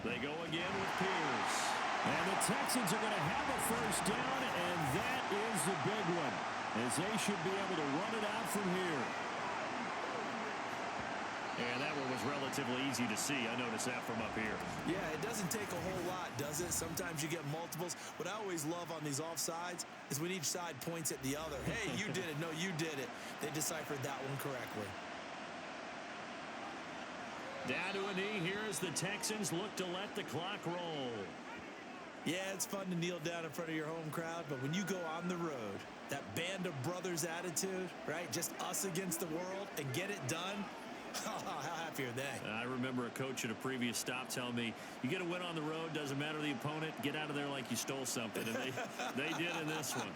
[SPEAKER 2] They go again with Pierce.
[SPEAKER 4] And the Texans are going to have a 1st down, and that is the big one, as they should be able to run it out from here.
[SPEAKER 2] And that one was relatively easy to see. I noticed that from up here.
[SPEAKER 3] Yeah, it doesn't take a whole lot, does it? Sometimes you get multiples. What I always love on these offsides is when each side points at the other. Hey, you did it. No, you did it. They deciphered that one correctly.
[SPEAKER 2] Down to a knee here as the Texans look to let the clock roll.
[SPEAKER 3] Yeah, it's fun to kneel down in front of your home crowd, but when you go on the road, that band of brothers attitude, right? Just us against the world and get it done. How happy are they?
[SPEAKER 2] I remember a coach at a previous stop telling me, you get a win on the road, doesn't matter the opponent, get out of there like you stole something. And they did in this one.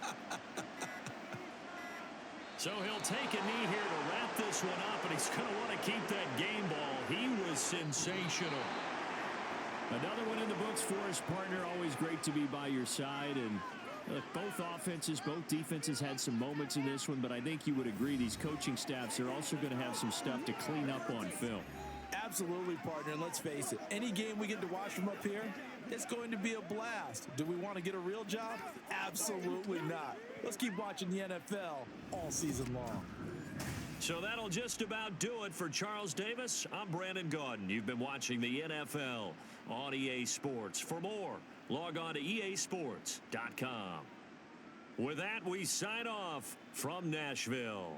[SPEAKER 2] So he'll take a knee here to wrap this one up, and he's going to want to keep that game ball. He was sensational.
[SPEAKER 4] Another one in the books for his partner. Always great to be by your side. And look, both offenses, both defenses had some moments in this one, but I think you would agree these coaching staffs are also going to have some stuff to clean up on film.
[SPEAKER 3] Absolutely, partner. And let's face it, any game we get to watch from up here, it's going to be a blast. Do we want to get a real job? Absolutely not. Let's keep watching the NFL all season long.
[SPEAKER 2] So that'll just about do it for Charles Davis. I'm Brandon Gaudin. You've been watching the NFL on EA Sports. For more, log on to easports.com. With that, we sign off from Nashville.